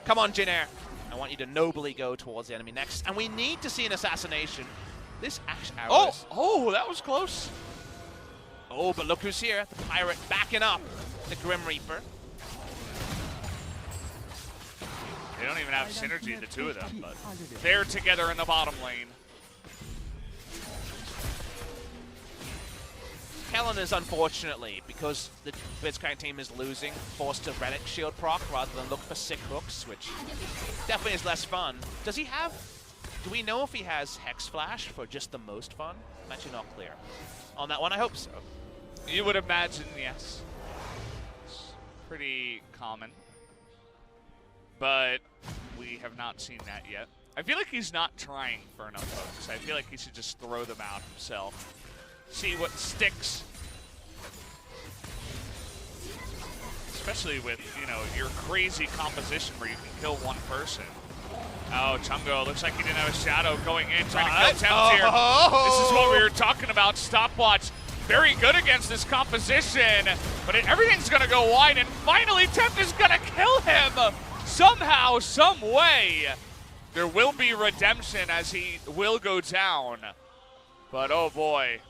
[SPEAKER 2] Come on, Jin Air. I want you to nobly go towards the enemy next. And we need to see an assassination. This Ashe arrow
[SPEAKER 1] Oh, that was close.
[SPEAKER 2] Oh, but look who's here. The Pirate backing up the Grim Reaper.
[SPEAKER 1] They don't even have synergy, the two of them, but they're together in the bottom lane.
[SPEAKER 2] Kellin is unfortunately, because the Blitzcrank team is losing, forced to Relic Shield proc rather than look for sick hooks, which definitely is less fun. Does he have, do we know if he has Hex Flash for just the most fun? I'm actually not clear on that one. I hope so.
[SPEAKER 1] You would imagine, yes. It's pretty common. But we have not seen that yet. I feel like he's not trying for enough hooks. I feel like he should just throw them out himself. See what sticks. Especially with, you know, your crazy composition where you can kill one person. Oh, CheonGo, looks like he didn't have a shadow going in, trying to kill Tempt here. This is what we were talking about, stopwatch. Very good against this composition, but everything's gonna go wide, and finally Tempt is gonna kill him! Somehow, some way. There will be redemption as he will go down. But oh boy.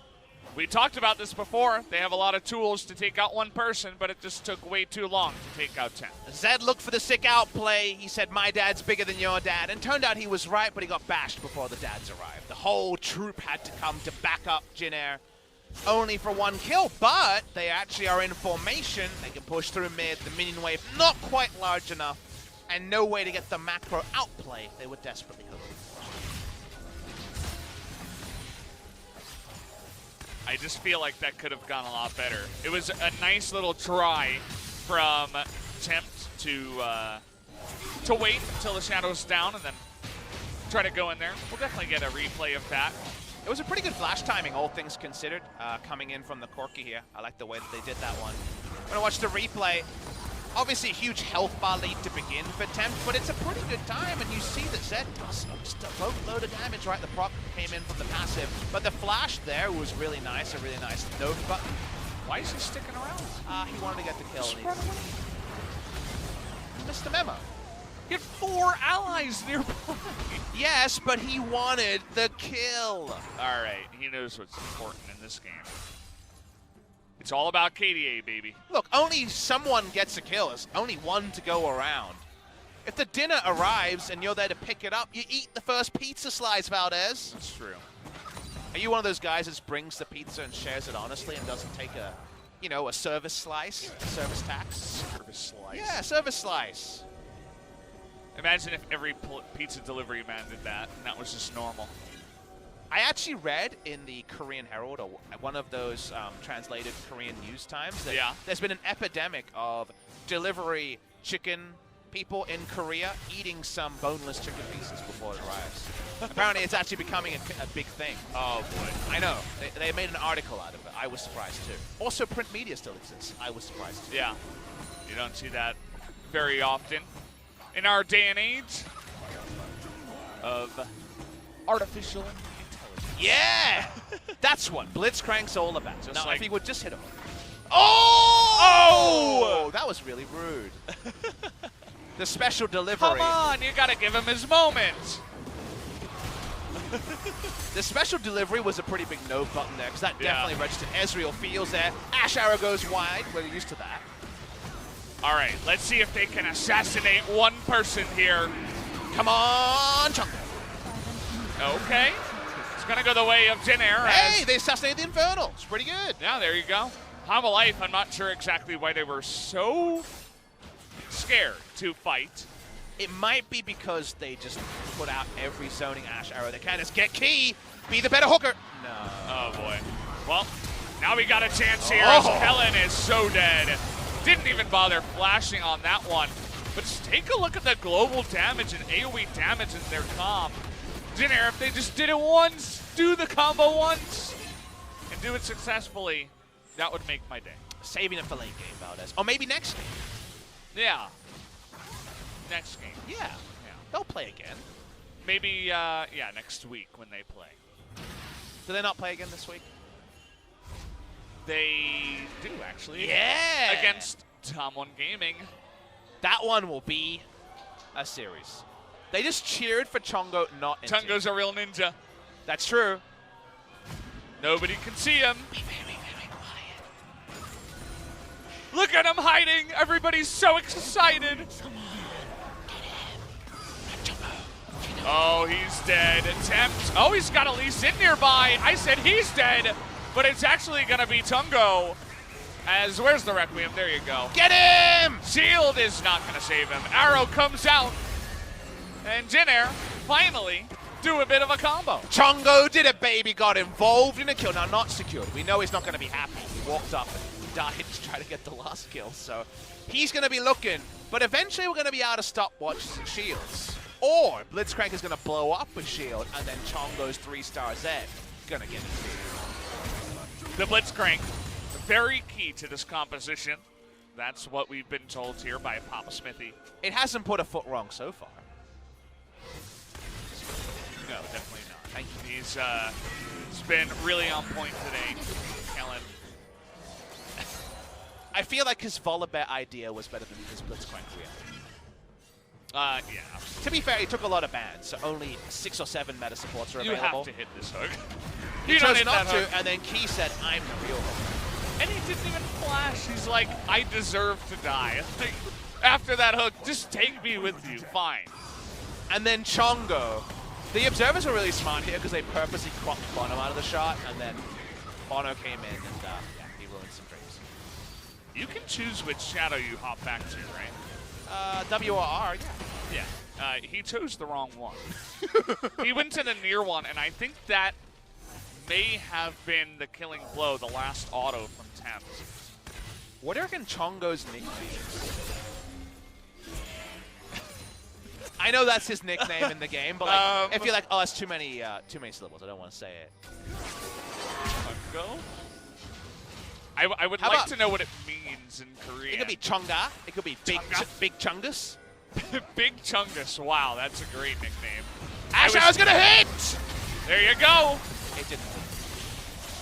[SPEAKER 1] We talked about this before. They have a lot of tools to take out one person, but it just took way too long to take out 10.
[SPEAKER 2] Zed looked for the sick outplay. He said, my dad's bigger than your dad. And turned out he was right, but he got bashed before the dads arrived. The whole troop had to come to back up Jin Air. Only for one kill, but they actually are in formation. They can push through mid. The minion wave not quite large enough. And no way to get the macro outplay they were desperately hoping for.
[SPEAKER 1] I just feel like that could have gone a lot better. It was a nice little try from Tempt to wait until the shadow's down and then try to go in there. We'll definitely get a replay of that.
[SPEAKER 2] It was a pretty good flash timing, all things considered, coming in from the Corki here. I like the way that they did that one. I'm gonna watch the replay. Obviously a huge health bar lead to begin for Tempt, but it's a pretty good time, and you see that Zed does just a boatload of damage, right? The proc came in from the passive, but the flash there was really nice, a really nice note button.
[SPEAKER 1] Why is he sticking around?
[SPEAKER 2] He wanted to get the kill.
[SPEAKER 1] Just
[SPEAKER 2] And
[SPEAKER 1] run away.
[SPEAKER 2] missed the memo.
[SPEAKER 1] He had 4 allies nearby.
[SPEAKER 2] Yes, but he wanted the kill.
[SPEAKER 1] All right, he knows what's important in this game. It's all about KDA, baby.
[SPEAKER 2] Look, only someone gets a kill. There's only one to go around. If the dinner arrives and you're there to pick it up, you eat the first pizza slice, Valdez.
[SPEAKER 1] That's true.
[SPEAKER 2] Are you one of those guys that brings the pizza and shares it honestly and doesn't take a, you know, a service slice, a service tax?
[SPEAKER 1] Service slice.
[SPEAKER 2] Yeah, service slice.
[SPEAKER 1] Imagine if every pizza delivery man did that, and that was just normal.
[SPEAKER 2] I actually read in the Korean Herald, or one of those translated Korean news times, that there's been an epidemic of delivery chicken people in Korea eating some boneless chicken pieces before it arrives. Apparently it's actually becoming a big thing.
[SPEAKER 1] Oh boy.
[SPEAKER 2] I know. They made an article out of it. I was surprised too. Also, print media still exists. I was surprised too.
[SPEAKER 1] Yeah. You don't see that very often in our day and age of artificial intelligence.
[SPEAKER 2] Yeah! That's what Blitzcrank's all about.
[SPEAKER 1] Just
[SPEAKER 2] now,
[SPEAKER 1] like
[SPEAKER 2] if he would just hit him. Oh! That was really rude. The special delivery.
[SPEAKER 1] Come on, you gotta give him his moment.
[SPEAKER 2] The special delivery was a pretty big no button there, because that definitely registered. Ezreal feels there. Ashe arrow goes wide. We're used to that.
[SPEAKER 1] All right, let's see if they can assassinate one person here.
[SPEAKER 2] Come on, CheonGo.
[SPEAKER 1] Okay. It's gonna go the way of Jin Air.
[SPEAKER 2] Hey, they assassinated the Infernal. It's pretty good.
[SPEAKER 1] Yeah, there you go. Hanwha Life, I'm not sure exactly why they were so scared to fight.
[SPEAKER 2] It might be because they just put out every zoning Ashe arrow they can. Just get key, be the better hooker. No.
[SPEAKER 1] Oh boy. Well, now we got a chance here as Kellin is so dead. Didn't even bother flashing on that one. But just take a look at the global damage and AoE damage in their comp. Jin Air, if they just did it once, do the combo once, and do it successfully, that would make my day.
[SPEAKER 2] Saving it for late game, Valdez. Or maybe next game.
[SPEAKER 1] Yeah. Next game.
[SPEAKER 2] Yeah. They'll play again.
[SPEAKER 1] Maybe, next week when they play.
[SPEAKER 2] Do they not play again this week?
[SPEAKER 1] They do, actually.
[SPEAKER 2] Yeah!
[SPEAKER 1] Against Tom1 Gaming.
[SPEAKER 2] That one will be a series. They just cheered for CheonGo not in
[SPEAKER 1] CheonGo's a real ninja.
[SPEAKER 2] That's true.
[SPEAKER 1] Nobody can see him.
[SPEAKER 2] Be very, very quiet.
[SPEAKER 1] Look at him hiding. Everybody's so excited. Oh, he's dead. Tempt. Oh, he's got Elise in nearby. I said he's dead, but it's actually going to be CheonGo. As, where's the Requiem? There you go.
[SPEAKER 2] Get him!
[SPEAKER 1] Shield is not going to save him. Arrow comes out. And Jin Air finally do a bit of a combo.
[SPEAKER 2] CheonGo did it, baby. Got involved in a kill. Now, not secured. We know he's not going to be happy. He walked up and died to try to get the last kill. So he's going to be looking. But eventually we're going to be out of stopwatches and shields. Or Blitzcrank is going to blow up with shield, and then CheonGo's 3-star Z going to get it.
[SPEAKER 1] The Blitzcrank, very key to this composition. That's what we've been told here by Papa Smithy.
[SPEAKER 2] It hasn't put a foot wrong so far.
[SPEAKER 1] No, definitely not. Thank you. He's been really on point today, Kellin.
[SPEAKER 2] I feel like his Volibear idea was better than his Blitzcrank reality.
[SPEAKER 1] Yeah.
[SPEAKER 2] To be fair, he took a lot of bans, so only 6 or 7 meta supports are available.
[SPEAKER 1] You have to hit this hook.
[SPEAKER 2] He chose not to, and then Key said, I'm the real hook.
[SPEAKER 1] And he didn't even flash. He's like, I deserve to die. Like, after that hook, just take me with you, fine.
[SPEAKER 2] And then CheonGo. The observers were really smart here because they purposely cropped Bono out of the shot, and then Bono came in and he ruined some dreams.
[SPEAKER 1] You can choose which shadow you hop back to, right?
[SPEAKER 2] WR,
[SPEAKER 1] yeah. He chose the wrong one. He went to the near one, and I think that may have been the killing blow, the last auto from Tempt.
[SPEAKER 2] What do you reckon CheonGo's nickname is? I know that's his nickname in the game, but like, if you're like, oh, that's too many syllables, I don't want to say it.
[SPEAKER 1] CheonGo? I would like to know what it means in Korean.
[SPEAKER 2] It could be Chonga. It could be Big Chungus.
[SPEAKER 1] Big Chungus. Wow, that's a great nickname.
[SPEAKER 2] Ashe, I was going to hit!
[SPEAKER 1] There you go.
[SPEAKER 2] It didn't.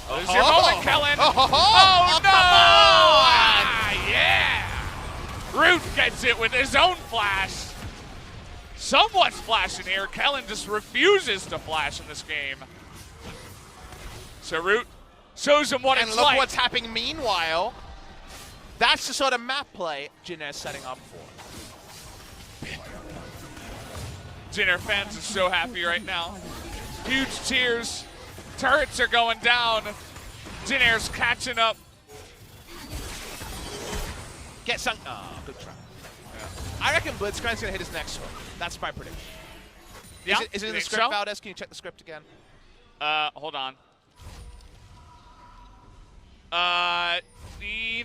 [SPEAKER 1] There's your moment, Kellin. Oh, no! Ah, yeah! Root gets it with his own flash. Someone's flashing here. Kellin just refuses to flash in this game. So Root shows him what
[SPEAKER 2] and
[SPEAKER 1] it's
[SPEAKER 2] look
[SPEAKER 1] like.
[SPEAKER 2] what's happening meanwhile. That's the sort of map play Jin Air's setting up for.
[SPEAKER 1] Jin Air fans are so happy right now. Huge cheers. Turrets are going down. Jin Air's catching up.
[SPEAKER 2] Get sunk. Oh, good try. Yeah. I reckon Blitzcrank's gonna hit his next hook. That's my prediction.
[SPEAKER 1] Yeah,
[SPEAKER 2] Is it in the
[SPEAKER 1] think
[SPEAKER 2] script,
[SPEAKER 1] so?
[SPEAKER 2] Valdez? Can you check the script again?
[SPEAKER 1] Hold on.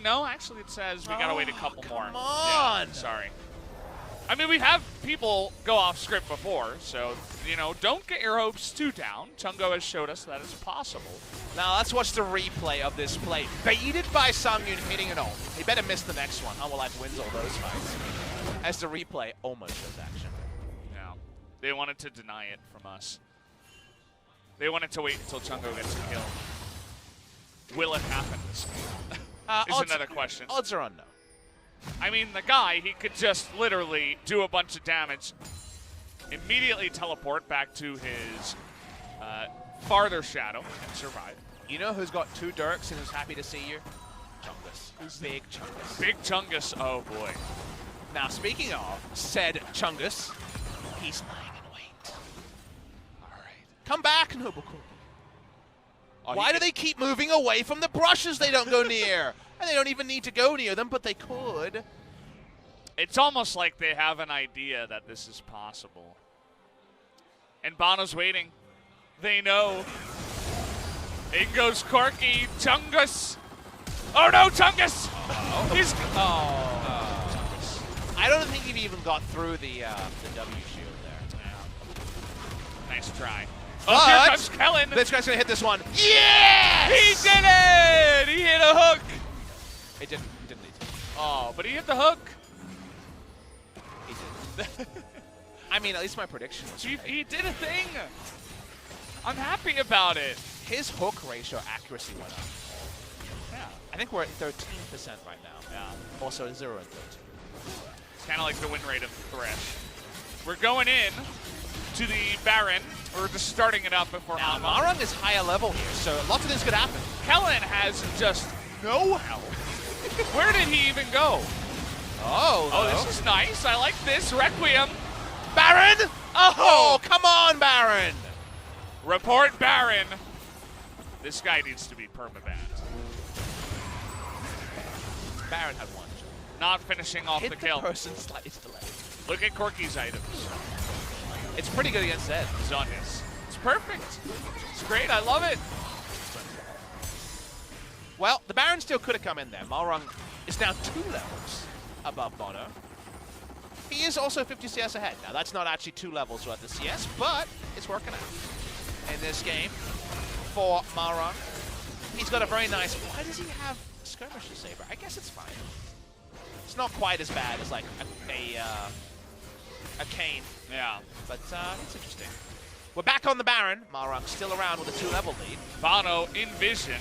[SPEAKER 1] No, actually it says we gotta wait a couple more.
[SPEAKER 2] Come on!
[SPEAKER 1] Yeah, sorry. I mean, we have people go off script before, so, you know, don't get your hopes too down. CheonGo has showed us that it's possible.
[SPEAKER 2] Now let's watch the replay of this play. Baited by Sangyoon hitting an ult. He better miss the next one. Hanwha wins all those fights. As the replay almost shows action.
[SPEAKER 1] Yeah. They wanted to deny it from us. They wanted to wait until CheonGo gets a kill. Will it happen this game? Is another question.
[SPEAKER 2] Odds are unknown.
[SPEAKER 1] I mean, the guy, he could just literally do a bunch of damage, immediately teleport back to his farther shadow and survive.
[SPEAKER 2] You know who's got 2 Dirks and who's happy to see you? Chungus. Who's Big Chungus?
[SPEAKER 1] Big Chungus, oh boy.
[SPEAKER 2] Now, speaking of said Chungus, he's lying in wait. All right. Come back, Noble Corki.
[SPEAKER 1] Oh,
[SPEAKER 2] Why do they keep moving away from the brushes they don't go near? And they don't even need to go near them, but they could.
[SPEAKER 1] It's almost like they have an idea that this is possible. And Bono's waiting. They know. In goes Corki, Chungus. Oh no, Chungus! He's
[SPEAKER 2] I don't think he even got through the W shield there.
[SPEAKER 1] Yeah. Nice try.
[SPEAKER 2] But
[SPEAKER 1] Oh, here comes Kellin.
[SPEAKER 2] This guy's gonna hit this one. Yes!
[SPEAKER 1] He did it! He hit a hook.
[SPEAKER 2] It didn't need to.
[SPEAKER 1] Oh, but he hit the hook.
[SPEAKER 2] He did. I mean, at least my prediction was right.
[SPEAKER 1] He did a thing. I'm happy about it.
[SPEAKER 2] His hook ratio accuracy went up.
[SPEAKER 1] Yeah.
[SPEAKER 2] I think we're at 13% right now.
[SPEAKER 1] Yeah.
[SPEAKER 2] Also 0 and 13.
[SPEAKER 1] It's kind of like the win rate of Thresh. We're going in to the Baron. We're just starting it up before
[SPEAKER 2] Now,
[SPEAKER 1] Hanwha.
[SPEAKER 2] Malrang is higher level here, so lots of things could happen.
[SPEAKER 1] Kellin has just no health. Where did he even go?
[SPEAKER 2] Oh,
[SPEAKER 1] This is nice. I like this. Requiem.
[SPEAKER 2] Baron!
[SPEAKER 1] Oh!
[SPEAKER 2] Come on, Baron!
[SPEAKER 1] Report Baron. This guy needs to be permabanned.
[SPEAKER 2] Baron had one.
[SPEAKER 1] Not finishing off
[SPEAKER 2] Hit
[SPEAKER 1] the kill.
[SPEAKER 2] person slightly delayed.
[SPEAKER 1] Look at Corki's items.
[SPEAKER 2] It's pretty good against Zed.
[SPEAKER 1] Zonius. It's perfect. It's great. I love it.
[SPEAKER 2] Well, the Baron still could have come in there. Malrang is now 2 levels above Bono. He is also 50 CS ahead. Now, that's not actually 2 levels worth of CS, but it's working out in this game for Malrang. He's got a very nice... Why does he have Skirmisher Saber? I guess it's fine. It's not quite as bad as, like, a Kane.
[SPEAKER 1] Yeah.
[SPEAKER 2] But it's interesting. We're back on the Baron. Malrang still around with a 2-level lead.
[SPEAKER 1] Bono in vision,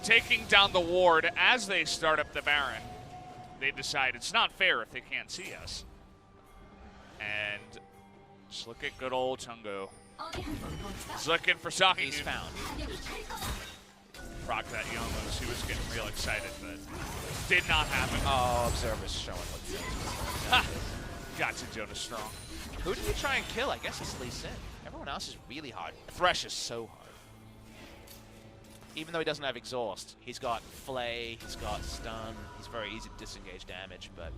[SPEAKER 1] taking down the ward as they start up the Baron. They decide it's not fair if they can't see us. And just look at good old CheonGo. He's looking for Saki.
[SPEAKER 2] He's found.
[SPEAKER 1] Proc that young loose. He was getting real excited, but did not happen.
[SPEAKER 2] Oh, Observer's showing what he knows.
[SPEAKER 1] Ha! Gotcha, Jonas Strong.
[SPEAKER 2] Who did you try and kill? I guess it's Lee Sin. Everyone else is really hard. Thresh is so hard. Even though he doesn't have exhaust, he's got flay, he's got stun, he's very easy to disengage damage, but...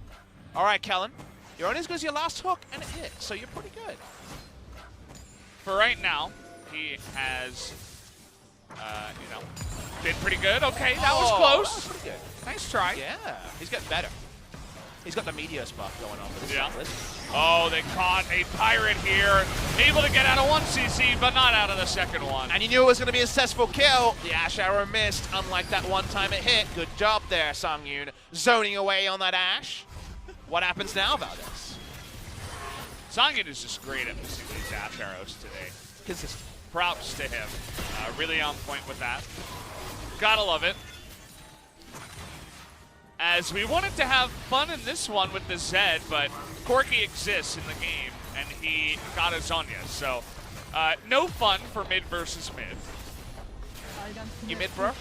[SPEAKER 2] Alright, Kellin. You're only as good as your last hook, and it hit, so you're pretty good.
[SPEAKER 1] For right now, he has, been pretty good. Okay, that was close.
[SPEAKER 2] That was pretty good.
[SPEAKER 1] Nice try.
[SPEAKER 2] Yeah, he's getting better. He's got the Meteor buff going on with his
[SPEAKER 1] Yeah. Oh, they caught a Pirate here. Able to get out of one CC, but not out of the second one.
[SPEAKER 2] And you knew it was going to be a successful kill. The Ashe arrow missed, unlike that one time it hit. Good job there, Sangyoon. Zoning away on that Ashe. What happens now, Valdez?
[SPEAKER 1] Sangyoon is just great at missing these Ashe arrows today.
[SPEAKER 2] Consistent.
[SPEAKER 1] Props to him. Really on point with that. Gotta love it. As we wanted to have fun in this one with the Zed, but Corki exists in the game, and he got us on you. So, no fun for mid versus mid.
[SPEAKER 2] You mid, bro?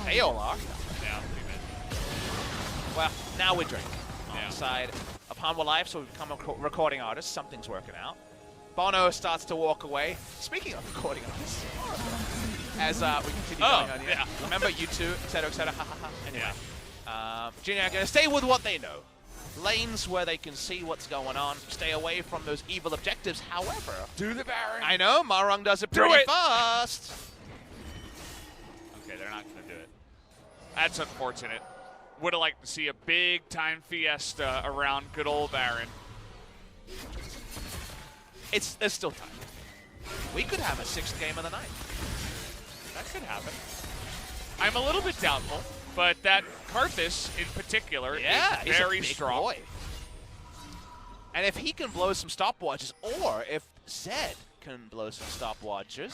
[SPEAKER 2] They all are.
[SPEAKER 1] Yeah, we mid.
[SPEAKER 2] Well, now we're drinking. On
[SPEAKER 1] Yeah.
[SPEAKER 2] the side of Hanwha Live, so we've become a recording artist. Something's working out. Bono starts to walk away. Speaking of recording artists, as we continue going on here.
[SPEAKER 1] Yeah.
[SPEAKER 2] Remember you two, etc., etc. Ha ha ha. Anyway.
[SPEAKER 1] Yeah.
[SPEAKER 2] Jin Air going to stay with what they know. Lanes where they can see what's going on. Stay away from those evil objectives. However,
[SPEAKER 1] Do the Baron.
[SPEAKER 2] I know Malrang does it
[SPEAKER 1] Do
[SPEAKER 2] pretty
[SPEAKER 1] it.
[SPEAKER 2] fast.
[SPEAKER 1] Okay, they're not going to do it. That's unfortunate. Would have liked to see a big time fiesta around good old Baron.
[SPEAKER 2] There's still time. We could have a 6th game of the night.
[SPEAKER 1] That could happen. I'm a little bit doubtful, but that Karthus in particular is
[SPEAKER 2] he's
[SPEAKER 1] very
[SPEAKER 2] a big
[SPEAKER 1] strong.
[SPEAKER 2] boy. And if he can blow some stopwatches, or if Zed can blow some stopwatches,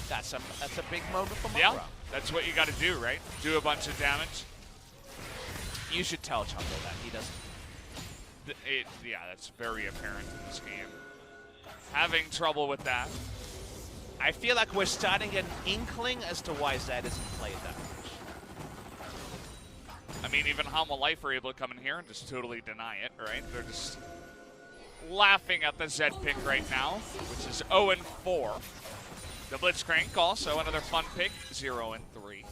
[SPEAKER 2] that's a big moment for Malrang.
[SPEAKER 1] Yeah, that's what you got to do, right? Do a bunch of damage.
[SPEAKER 2] You should tell CheonGo that he doesn't.
[SPEAKER 1] Yeah, that's very apparent in this game. Having trouble with that.
[SPEAKER 2] I feel like we're starting an inkling as to why Zed isn't played that much.
[SPEAKER 1] I mean, even Hanwha Life are able to come in here and just totally deny it, right? They're just laughing at the Zed pick right now, which is 0-4. The Blitzcrank also another fun pick, 0-3.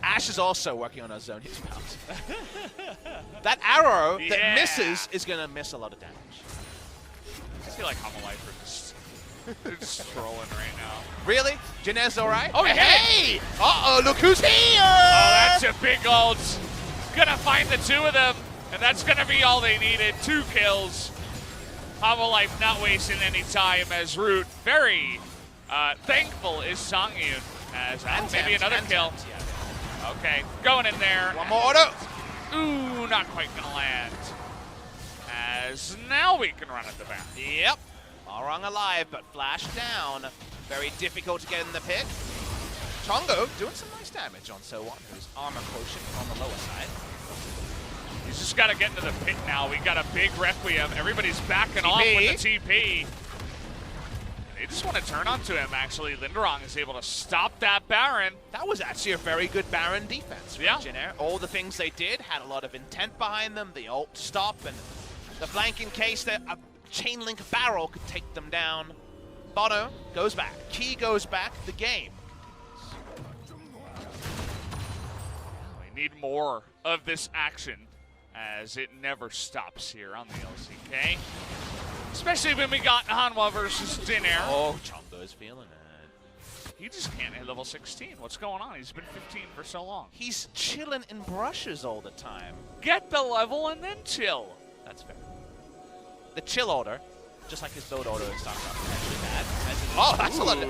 [SPEAKER 2] Ashe is also working on a zone hit spout. That arrow that misses is going to miss a lot of damage.
[SPEAKER 1] I feel like Hanwha Life are just they're just trolling right now.
[SPEAKER 2] Really? Jin Air's all right?
[SPEAKER 1] Oh, yeah.
[SPEAKER 2] Hey! Uh-oh, look who's here!
[SPEAKER 1] Oh, that's a big old... Gonna find the two of them, and that's gonna be all they needed. 2 kills. Hanwha Life not wasting any time as Root very thankful is Sangyoon as maybe
[SPEAKER 2] Tempt,
[SPEAKER 1] another kill.
[SPEAKER 2] Tempt, yeah.
[SPEAKER 1] Okay, going in there.
[SPEAKER 2] One more auto.
[SPEAKER 1] Ooh, not quite gonna land. As now we can run at the back.
[SPEAKER 2] Yep. Malrang alive, but flash down. Very difficult to get in the pit. CheonGo doing some nice damage on SoHwan, whose armor quotient on the lower side.
[SPEAKER 1] He's just got to get into the pit now. We got a big Requiem. Everybody's backing off with the TP. They just want to turn onto him, actually. Lindarang is able to stop that Baron.
[SPEAKER 2] That was actually a very good Baron defense from
[SPEAKER 1] Yeah.
[SPEAKER 2] Jin Air. All the things they did had a lot of intent behind them. The ult stop and the flank in case that a chain link barrel could take them down. Bono goes back. Key goes back. The game.
[SPEAKER 1] We need more of this action as it never stops here on the LCK. Especially when we got Hanwha versus Jin Air.
[SPEAKER 2] Oh, CheonGo's feeling it.
[SPEAKER 1] He just can't hit level 16. What's going on? He's been 15 for so long.
[SPEAKER 2] He's chilling in brushes all the time.
[SPEAKER 1] Get the level and then chill.
[SPEAKER 2] That's fair. The chill order, just like his build order in StarCraft, is actually bad.
[SPEAKER 1] Oh,
[SPEAKER 2] that's a lot of...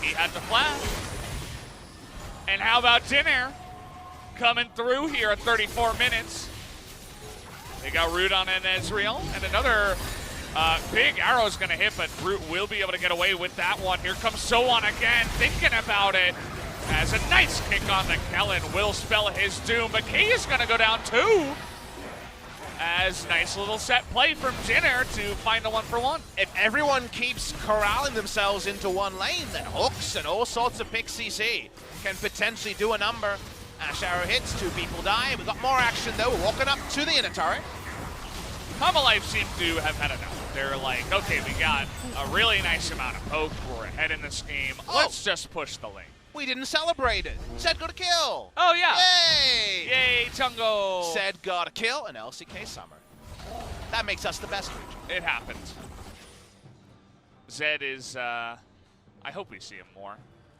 [SPEAKER 1] He had the flash. And how about Jin Air coming through here at 34 minutes? They got Root on an Ezreal, and another big arrow's gonna hit, but Root will be able to get away with that one. Here comes SoHwan again, thinking about it. As a nice kick on the Kellin will spell his doom, but Key is gonna go down 2. As nice little set play from Jin Air to find the 1-for-1.
[SPEAKER 2] If everyone keeps corralling themselves into one lane, then hooks and all sorts of pick CC can potentially do a number. Ashe arrow hits, 2 people die. We've got more action though. We're walking up to the inner turret.
[SPEAKER 1] Hanwha Life seem to have had enough. They're like, okay, we got a really nice amount of poke. We're ahead in this game. Let's just push the lane.
[SPEAKER 2] We didn't celebrate it. Zed got a kill.
[SPEAKER 1] Oh, yeah.
[SPEAKER 2] Yay!
[SPEAKER 1] Yay, CheonGo.
[SPEAKER 2] Zed got a kill in LCK Summer. That makes us the best region.
[SPEAKER 1] It happened. Zed is, I hope we see him more.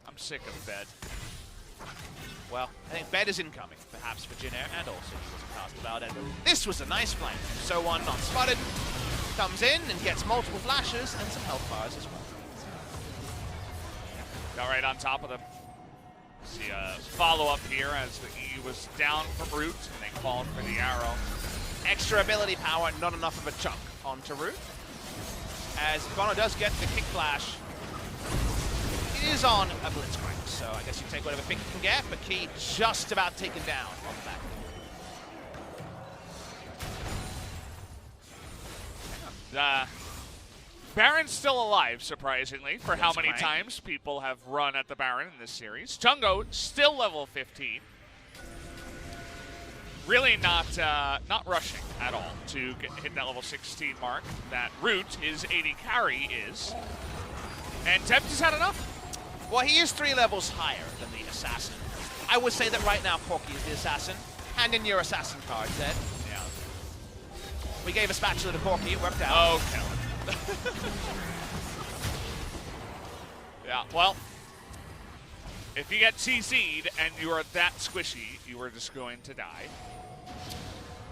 [SPEAKER 1] I'm sick of Bed.
[SPEAKER 2] Well, I think Bed is incoming, perhaps for Jin Air, and also he wasn't fast about it. This was a nice flank. SoHwan not spotted, comes in and gets multiple flashes and some health bars as well.
[SPEAKER 1] Got right on top of them. See a follow-up here as the E was down from Root, and they called for the arrow.
[SPEAKER 2] Extra ability power, not enough of a chunk onto Root. As Bono does get the kick flash. is on a Blitzcrank, so I guess you take whatever pick you can get, but Key just about taken down on the back.
[SPEAKER 1] Baron's still alive, surprisingly, for how many
[SPEAKER 2] Blitzcrank.
[SPEAKER 1] times people have run at the Baron in this series. CheonGo still level 15. Really not rushing at all to hit that level 16 mark. That Root, his 80 carry, is. And Tempt has had enough.
[SPEAKER 2] Well, he is 3 levels higher than the Assassin. I would say that right now Corki is the Assassin. Hand in your Assassin card, Zed.
[SPEAKER 1] Yeah.
[SPEAKER 2] We gave a spatula to Corki, it worked out.
[SPEAKER 1] Oh, Kellin. Yeah, well, if you get CC'd and you are that squishy, you are just going to die.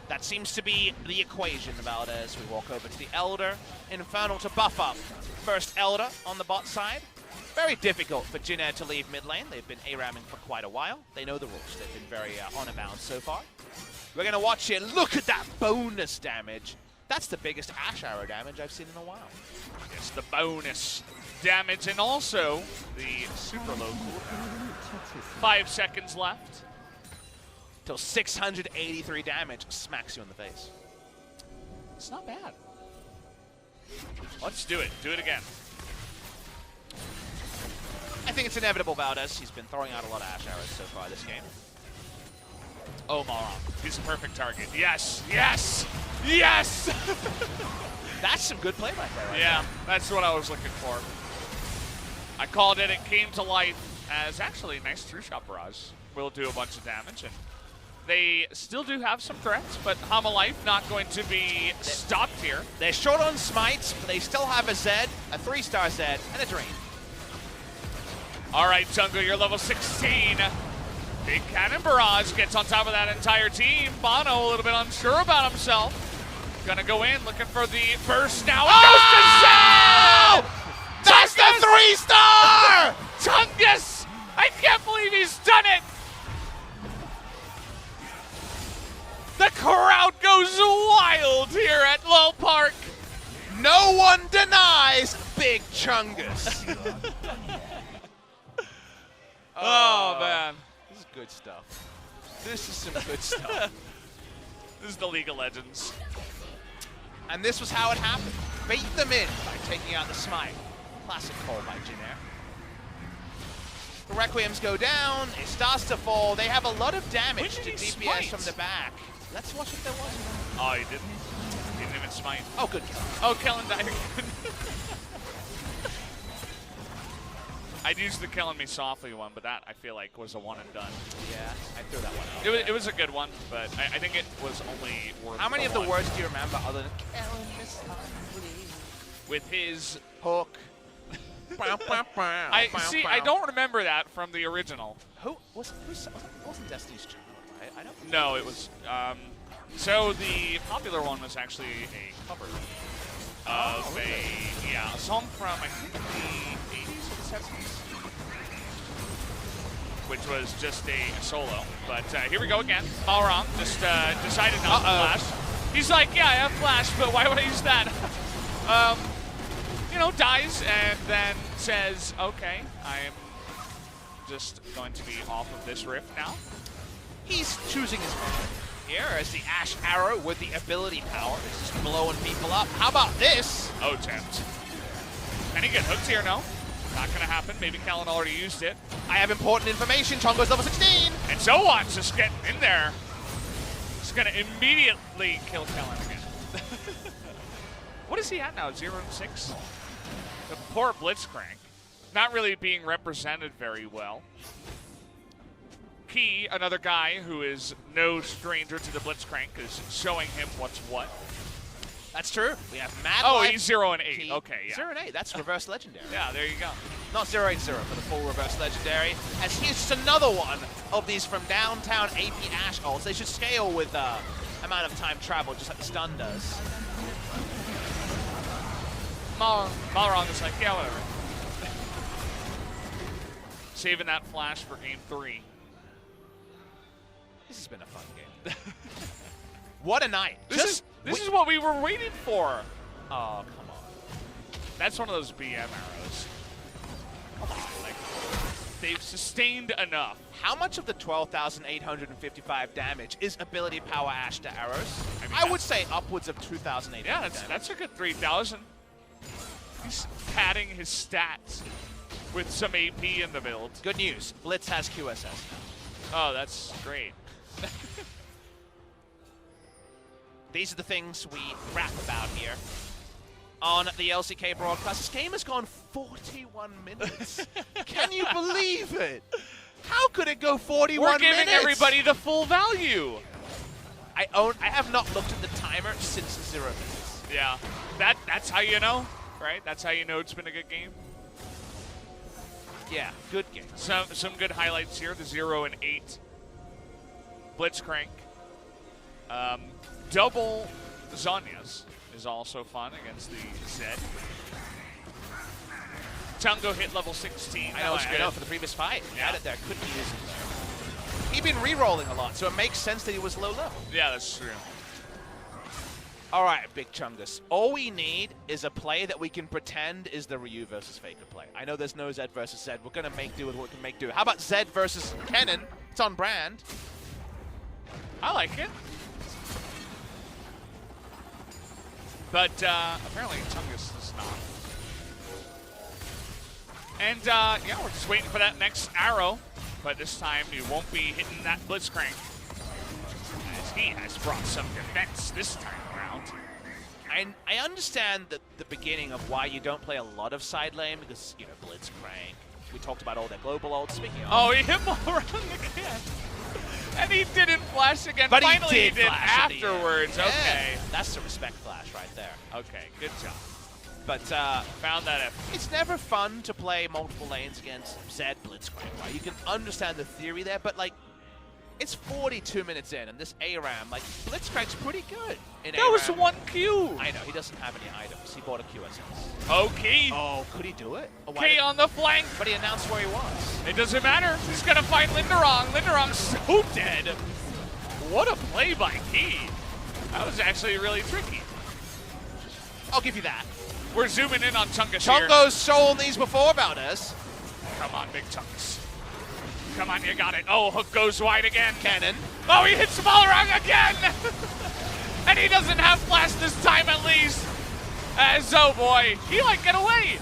[SPEAKER 2] That seems to be the equation about as we walk over to the Elder. Infernal to buff up. First Elder on the bot side. Very difficult for Jin Air to leave mid lane. They've been A-ramming for quite a while. They know the rules. They've been very on a bounce so far. We're going to watch it. Look at that bonus damage. That's the biggest Ashe arrow damage I've seen in a while.
[SPEAKER 1] Yes, the bonus damage and also the super low cooldown. 5 seconds left.
[SPEAKER 2] Till 683 damage smacks you in the face.
[SPEAKER 1] It's not bad. Let's do it. Do it again.
[SPEAKER 2] I think it's inevitable Valdez. He's been throwing out a lot of Ashe arrows so far this game.
[SPEAKER 1] Oh, Malrang. He's a perfect target. Yes! Yes! Yes!
[SPEAKER 2] That's some good play right there. Right
[SPEAKER 1] yeah,
[SPEAKER 2] there.
[SPEAKER 1] that's what I was looking for. I called it. It came to life as actually a nice through-shot barrage. Will do a bunch of damage, and they still do have some threats, but Life not going to be stopped here.
[SPEAKER 2] They're short on smites, but they still have a Zed, a 3-star Zed, and a Drain.
[SPEAKER 1] All right, CheonGo, you're level 16. Big Cannon Barrage gets on top of that entire team. Bono a little bit unsure about himself. Gonna go in, looking for the burst now. It goes to Zed!
[SPEAKER 2] That's the 3-star!
[SPEAKER 1] Chungus! I can't believe he's done it! The crowd goes wild here at Low Park.
[SPEAKER 2] No one denies Big Chungus.
[SPEAKER 1] Oh, man.
[SPEAKER 2] This is good stuff. This is some good stuff.
[SPEAKER 1] This is the League of Legends.
[SPEAKER 2] And this was how it happened. Bait them in by taking out the smite. Classic call by Jin Air. The Requiems go down. It starts to fall. They have a lot of damage to DPS
[SPEAKER 1] smite?
[SPEAKER 2] from the back. Let's watch if there was.
[SPEAKER 1] Oh, he didn't. He didn't even smite.
[SPEAKER 2] Oh, good.
[SPEAKER 1] Oh, Kellin died again. I'd use the Killing Me Softly one, but that I feel like was a one and done.
[SPEAKER 2] Yeah, I threw that one out.
[SPEAKER 1] It was a good one, but I think it was only worth
[SPEAKER 2] How many of the
[SPEAKER 1] one.
[SPEAKER 2] words do you remember other than Killing Me Softly?
[SPEAKER 1] With his
[SPEAKER 2] Hook.
[SPEAKER 1] I don't remember that from the original.
[SPEAKER 2] Who wasn't Destiny's Child, right? I don't.
[SPEAKER 1] No, it was. So the popular one was actually a cover of a song from I think the 80s or the 70s, which was just a solo. But here we go again. Malrang just decided not to flash. He's like, yeah, I have flash, but why would I use that? You know, dies and then says, okay, I'm just going to be off of this rift now.
[SPEAKER 2] He's choosing his moment here as the Ashe Arrow with the ability power is just blowing people up. How about this?
[SPEAKER 1] Oh, Tempt. Can he get hooked here? No. Not going to happen. Maybe Kellin already used it.
[SPEAKER 2] I have important information. CheonGo's level 16.
[SPEAKER 1] And SoHwan's just getting in there. He's going to immediately kill Kellin again. What is he at now? 0-6? The poor Blitzcrank. Not really being represented very well. Key, another guy who is no stranger to the Blitzcrank, is showing him what's what.
[SPEAKER 2] That's true. We have Mad
[SPEAKER 1] Oh,
[SPEAKER 2] Life,
[SPEAKER 1] he's 0 and 8.
[SPEAKER 2] Key.
[SPEAKER 1] Okay, yeah.
[SPEAKER 2] 0 and 8. That's reverse legendary.
[SPEAKER 1] Yeah, there you go.
[SPEAKER 2] Not 0-8-0 for the full reverse legendary. As here's just another one of these from downtown AP Ashe ults. They should scale with amount of time travel, just like the stun does.
[SPEAKER 1] Malrang is like, yeah, whatever. Saving that flash for game 3.
[SPEAKER 2] This has been a fun game. What a night.
[SPEAKER 1] This is what we were waiting for.
[SPEAKER 2] Oh, come on.
[SPEAKER 1] That's one of those BM arrows. Come on, like they've sustained enough.
[SPEAKER 2] How much of the 12,855 damage is ability power Ashe to arrows?
[SPEAKER 1] I mean,
[SPEAKER 2] I would say upwards of 2,800
[SPEAKER 1] Yeah,
[SPEAKER 2] damage.
[SPEAKER 1] that's a good 3,000. He's padding his stats with some AP in the build.
[SPEAKER 2] Good news, Blitz has QSS now.
[SPEAKER 1] Oh, that's great.
[SPEAKER 2] These are the things we rap about here on the LCK broadcast. This game has gone 41 minutes. Can you believe it? How could it go 41 minutes?
[SPEAKER 1] We're giving everybody the full value.
[SPEAKER 2] I have not looked at the timer since 0 minutes.
[SPEAKER 1] Yeah, that's how you know, right? That's how you know it's been a good game.
[SPEAKER 2] Yeah, good game.
[SPEAKER 1] Some good highlights here, the 0 and 8. Blitzcrank. Double Zhonya's is also fun against the Zed. CheonGo hit level 16.
[SPEAKER 2] I know, for the previous fight. He had it there, couldn't use it there. He'd been re-rolling a lot, so it makes sense that he was low.
[SPEAKER 1] Yeah, that's true.
[SPEAKER 2] All right, Big Chungus. All we need is a play that we can pretend is the Ryu versus Faker play. I know there's no Zed versus Zed. We're going to make do with what we can make do. How about Zed versus Kennen? It's on brand.
[SPEAKER 1] I like it. But apparently Chungus is not. And yeah, we're just waiting for that next arrow. But this time you won't be hitting that Blitzcrank, as he has brought some defense this time around.
[SPEAKER 2] I understand the beginning of why you don't play a lot of side lane, because, you know, Blitzcrank. We talked about all their global ults. Speaking of...
[SPEAKER 1] Oh, he hit Malrang again. And he didn't flash again.
[SPEAKER 2] But
[SPEAKER 1] finally
[SPEAKER 2] he did
[SPEAKER 1] afterwards.
[SPEAKER 2] Yeah.
[SPEAKER 1] Okay.
[SPEAKER 2] That's the respect flash right there.
[SPEAKER 1] Okay, good job.
[SPEAKER 2] But
[SPEAKER 1] found that out.
[SPEAKER 2] It's never fun to play multiple lanes against Zed Blitzcrank, right? You can understand the theory there, but like, it's 42 minutes in, and this ARAM, like, Blitzcrank's pretty good in
[SPEAKER 1] That was
[SPEAKER 2] ARAM.
[SPEAKER 1] 1 Q.
[SPEAKER 2] I know, he doesn't have any items. He bought a QSS.
[SPEAKER 1] Okay.
[SPEAKER 2] Oh, could he do it? Oh,
[SPEAKER 1] K on the flank.
[SPEAKER 2] But he announced where he was.
[SPEAKER 1] It doesn't matter. He's going to find Lindarang. Lindarang's so dead. What a play by Key. That was actually really tricky.
[SPEAKER 2] I'll give you that.
[SPEAKER 1] We're zooming in on Chungus here.
[SPEAKER 2] CheonGo's shown these before about us.
[SPEAKER 1] Come on, big Chungus. Come on, you got it. Oh, hook goes wide again.
[SPEAKER 2] Kennen.
[SPEAKER 1] Oh, he hits Malrang again! And he doesn't have flash this time at least. As, oh boy, he might get away.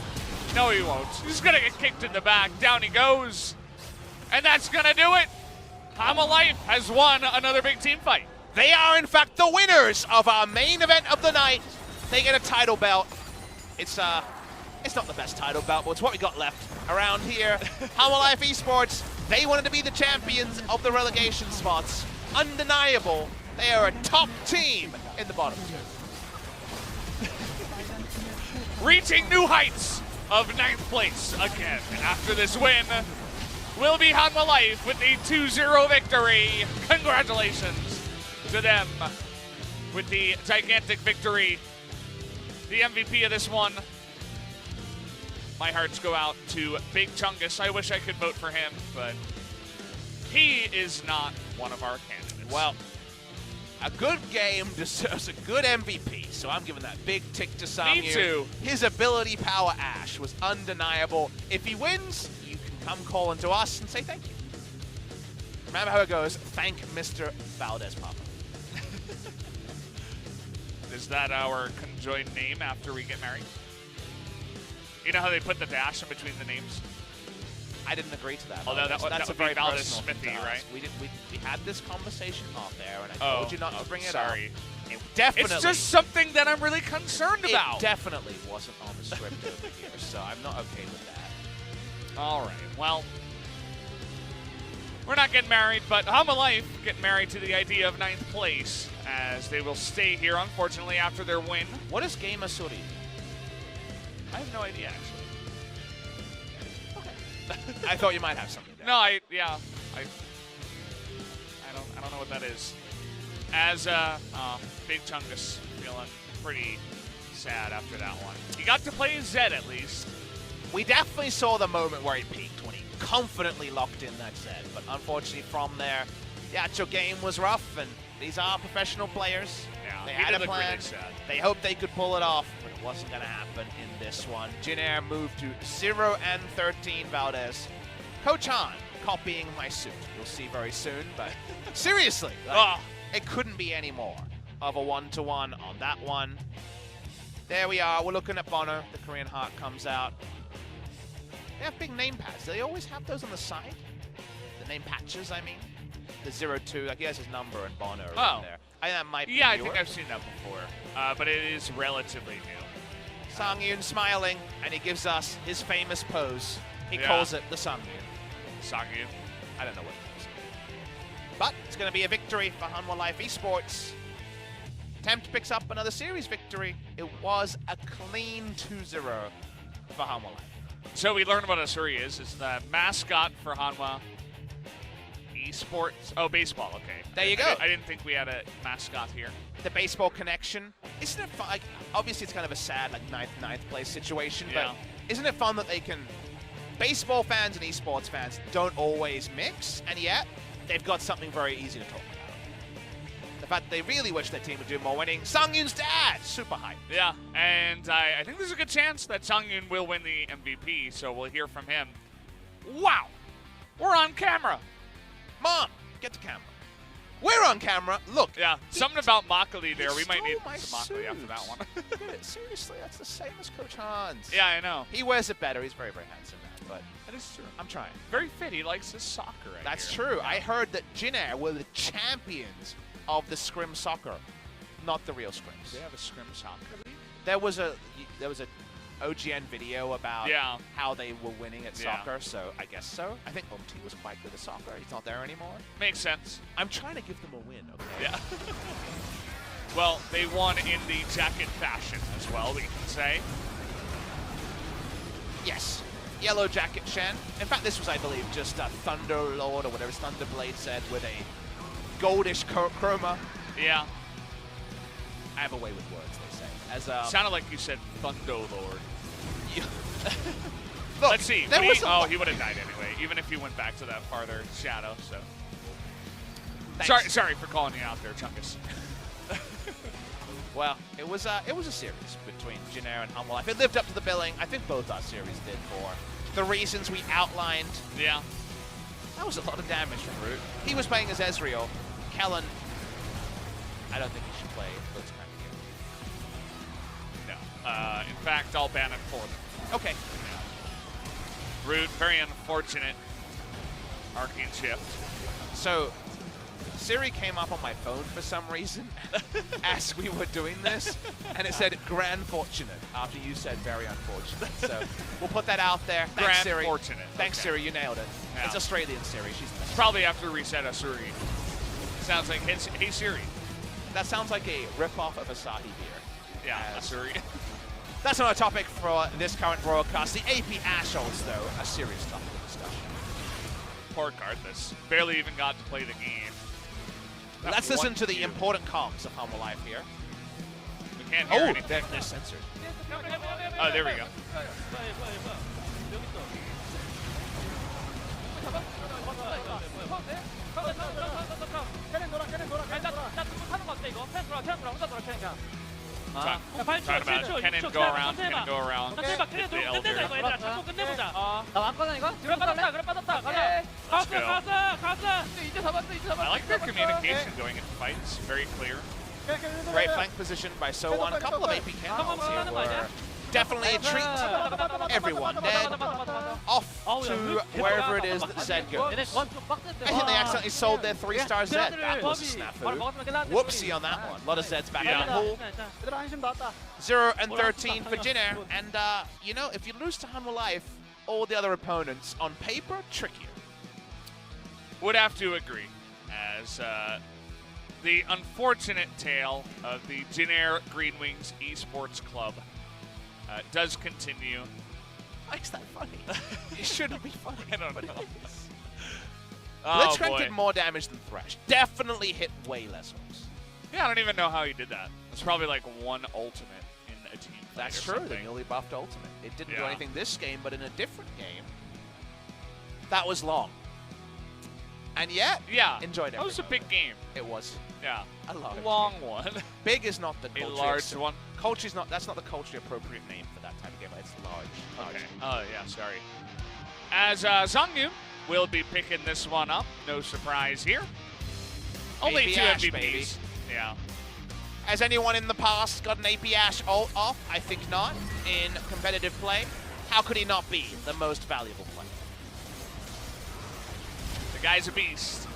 [SPEAKER 1] No, he won't. He's gonna get kicked in the back. Down he goes. And that's gonna do it. Hanwha Life has won another big team fight.
[SPEAKER 2] They are, in fact, the winners of our main event of the night. They get a title belt. It's not the best title belt, but it's what we got left around here. Hanwha Life Esports, they wanted to be the champions of the relegation spots. Undeniable, they are a top team in the bottom two.
[SPEAKER 1] Reaching new heights of 9th place again. After this win, will be Hanwha Life with a 2-0 victory. Congratulations to them with the gigantic victory. The MVP of this one. My hearts go out to Big Chungus. I wish I could vote for him, but he is not one of our candidates.
[SPEAKER 2] Well, a good game deserves a good MVP, so I'm giving that big tick to Sangyoon.
[SPEAKER 1] Me too.
[SPEAKER 2] His ability power Ashe was undeniable. If he wins, you can come calling to us and say thank you. Remember how it goes, thank Mr. Valdez Papa.
[SPEAKER 1] Is that our conjoined name after we get married? You know how they put the dash in between the names?
[SPEAKER 2] I didn't agree to that.
[SPEAKER 1] Although that
[SPEAKER 2] that's
[SPEAKER 1] would
[SPEAKER 2] a very
[SPEAKER 1] be Valdez
[SPEAKER 2] personal
[SPEAKER 1] Smithy,
[SPEAKER 2] thing to us.
[SPEAKER 1] right?
[SPEAKER 2] We had this conversation off there, and I told you not to bring it up.
[SPEAKER 1] Sorry.
[SPEAKER 2] It definitely.
[SPEAKER 1] It's just something that I'm really concerned about.
[SPEAKER 2] It definitely wasn't on the script over here, so I'm not okay with that.
[SPEAKER 1] All right. Well, we're not getting married, but Hanwha Life get married to the idea of 9th place, as they will stay here, unfortunately, after their win.
[SPEAKER 2] What is Game Asuri?
[SPEAKER 1] I have no idea, actually.
[SPEAKER 2] I thought you might have something there.
[SPEAKER 1] No, I don't know what that is. As Big Chungus feeling pretty sad after that one. He got to play Zed at least.
[SPEAKER 2] We definitely saw the moment where he peaked when he confidently locked in that Zed, but unfortunately from there, the actual game was rough, and these are professional players.
[SPEAKER 1] Yeah,
[SPEAKER 2] they
[SPEAKER 1] he
[SPEAKER 2] had
[SPEAKER 1] did
[SPEAKER 2] a
[SPEAKER 1] look
[SPEAKER 2] plan.
[SPEAKER 1] really sad.
[SPEAKER 2] They hoped they could pull it off, but it wasn't going to happen in this one. Jin Air moved to 0 and 13 Valdez. Coach Han copying my suit. You'll see very soon, but seriously, like,
[SPEAKER 1] Oh,
[SPEAKER 2] it couldn't be any more of a one-to-one on that one. There we are. We're looking at Bono. The Korean heart comes out. They have big name pads. Do they always have those on the side? The name patches, I mean. The 02, like he has his number and Bono around there. I think that might be
[SPEAKER 1] yeah, I
[SPEAKER 2] newer.
[SPEAKER 1] think I've seen that before, but it is relatively new.
[SPEAKER 2] Sangyoon smiling, and he gives us his famous pose. He
[SPEAKER 1] Yeah.
[SPEAKER 2] calls it the Sangyoon.
[SPEAKER 1] Sangyoon.
[SPEAKER 2] I don't know what it is. But it's going to be a victory for Hanwha Life Esports. Tempt picks up another series victory. It was a clean 2-0 for Hanwha Life.
[SPEAKER 1] So we learned what Asuri is. It's the mascot for Hanwha Esports. Oh, baseball. Okay.
[SPEAKER 2] There you go.
[SPEAKER 1] I didn't think we had a mascot here.
[SPEAKER 2] The baseball connection. Isn't it fun? Like, obviously, it's kind of a sad, like, ninth place situation,
[SPEAKER 1] Yeah.
[SPEAKER 2] but isn't it fun that they can... Baseball fans and esports fans don't always mix, and yet they've got something very easy to talk about. The fact that they really wish their team would do more winning. Sangyoon's dad! Super hype.
[SPEAKER 1] Yeah, and I think there's a good chance that Sangyoon will win the MVP, so we'll hear from him. Wow! We're on camera!
[SPEAKER 2] Mom, get the camera. We're on camera. Look.
[SPEAKER 1] Yeah, something about Makali there.
[SPEAKER 2] He
[SPEAKER 1] We might need
[SPEAKER 2] stole my
[SPEAKER 1] some Makali after that one.
[SPEAKER 2] Look at it. Seriously, that's the same as Coach Hans.
[SPEAKER 1] Yeah, I know.
[SPEAKER 2] He wears it better. He's very, very handsome, man. But
[SPEAKER 1] That is true.
[SPEAKER 2] I'm trying.
[SPEAKER 1] Very fit. He likes his soccer.
[SPEAKER 2] That's true.
[SPEAKER 1] Yeah.
[SPEAKER 2] I heard that Jin Air were the champions of the scrim soccer, not the real scrims.
[SPEAKER 1] Do they have a scrim soccer league?
[SPEAKER 2] There was a OGN video about
[SPEAKER 1] Yeah.
[SPEAKER 2] how they were winning at
[SPEAKER 1] Yeah.
[SPEAKER 2] soccer, so I guess so. I think OMT was quite good at soccer. He's not there anymore.
[SPEAKER 1] Makes sense.
[SPEAKER 2] I'm trying to give them a win, okay?
[SPEAKER 1] Yeah. Well, they won in the jacket fashion as well, we can say.
[SPEAKER 2] Yes. Yellow jacket Shen. In fact, this was, I believe, just a Thunder Lord or whatever Thunderblade said with a goldish chroma.
[SPEAKER 1] Yeah.
[SPEAKER 2] I have a way with words, they say. As
[SPEAKER 1] Sounded like you said Thundo Lord.
[SPEAKER 2] Look,
[SPEAKER 1] Let's see.
[SPEAKER 2] there was
[SPEAKER 1] He would have died anyway, even if he went back to that farther shadow. So
[SPEAKER 2] Thanks.
[SPEAKER 1] sorry for calling you out there, Chungus.
[SPEAKER 2] Well, it was a series between Jin Air and Hanwha Life. It lived up to the billing. I think both our series did for the reasons we outlined.
[SPEAKER 1] Yeah.
[SPEAKER 2] That was a lot of damage from Root. He was playing as Ezreal. Kellin, I don't think he should play Blitzcrank here.
[SPEAKER 1] No. In fact, I'll ban it for them.
[SPEAKER 2] Okay.
[SPEAKER 1] Rude, very unfortunate. Arcane Shift.
[SPEAKER 2] So, Siri came up on my phone for some reason as we were doing this, and it said grand fortunate after you said very unfortunate. So we'll put that out there. Thanks,
[SPEAKER 1] Grand
[SPEAKER 2] Siri.
[SPEAKER 1] fortunate.
[SPEAKER 2] Thanks,
[SPEAKER 1] Okay.
[SPEAKER 2] Siri. You nailed it.
[SPEAKER 1] Yeah.
[SPEAKER 2] It's Australian Siri. She's the best.
[SPEAKER 1] Probably after reset Asuri. Sounds like, hey Siri.
[SPEAKER 2] That sounds like a rip-off of Asahi beer.
[SPEAKER 1] Yeah,
[SPEAKER 2] As-
[SPEAKER 1] Asuri.
[SPEAKER 2] That's not a topic for this current broadcast. The AP Ashe holds, though, a serious topic of discussion.
[SPEAKER 1] Poor Karthus. Barely even got to play the game. That
[SPEAKER 2] Let's listen
[SPEAKER 1] one
[SPEAKER 2] to the
[SPEAKER 1] cue.
[SPEAKER 2] important comms of Hanwha Life here.
[SPEAKER 1] We can't hear
[SPEAKER 2] Oh,
[SPEAKER 1] anything.
[SPEAKER 2] they're censored.
[SPEAKER 1] Oh, there we go. Talking about Kennen go around, Kennen go around. Hit the elder.
[SPEAKER 3] 나왔거든 이거?
[SPEAKER 1] Let's go. I like their communication going into fights. Very clear.
[SPEAKER 2] Great flank position by SoHwan. A couple of AP cannons here were definitely a treat. Everyone dead. Off to wherever it is that Zed goes. I think they accidentally sold their 3-star Zed. That was a snafu. Whoopsie on that one. A lot of Zeds back in the pool. 0 and 13 for Jin Air. And, you know, if you lose to Hanwha Life, all the other opponents, on paper, trickier.
[SPEAKER 1] Would have to agree, as the unfortunate tale of the Jin Air Greenwings Esports Club does continue.
[SPEAKER 2] Why is that funny? It shouldn't be funny.
[SPEAKER 1] I don't know. Oh,
[SPEAKER 2] Blitzcrank
[SPEAKER 1] boy.
[SPEAKER 2] did more damage than Thresh. Definitely hit way less hooks.
[SPEAKER 1] Yeah, I don't even know how he did that. It's probably like one ultimate in a team fight.
[SPEAKER 2] That's
[SPEAKER 1] or
[SPEAKER 2] true, the
[SPEAKER 1] something.
[SPEAKER 2] newly buffed ultimate. It didn't do
[SPEAKER 1] Yeah.
[SPEAKER 2] anything this game, but in a different game, that was long. And yet,
[SPEAKER 1] Yeah,
[SPEAKER 2] enjoyed
[SPEAKER 1] that was a
[SPEAKER 2] every
[SPEAKER 1] big game.
[SPEAKER 2] it was
[SPEAKER 1] Yeah,
[SPEAKER 2] a large
[SPEAKER 1] long
[SPEAKER 2] game.
[SPEAKER 1] one.
[SPEAKER 2] Big is not the
[SPEAKER 1] A
[SPEAKER 2] culture.
[SPEAKER 1] large one.
[SPEAKER 2] Culture's not. That's not the culturally appropriate name for that type of game. It's large.
[SPEAKER 1] Okay. Oh, yeah, sorry. As Sangyoon will be picking this one up. No surprise here. Only
[SPEAKER 2] AP
[SPEAKER 1] two
[SPEAKER 2] Ashe,
[SPEAKER 1] MVPs.
[SPEAKER 2] baby.
[SPEAKER 1] Yeah.
[SPEAKER 2] Has anyone in the past got an AP Ashe ult off? I think not. In competitive play, how could he not be the most valuable player?
[SPEAKER 1] The guy's a beast.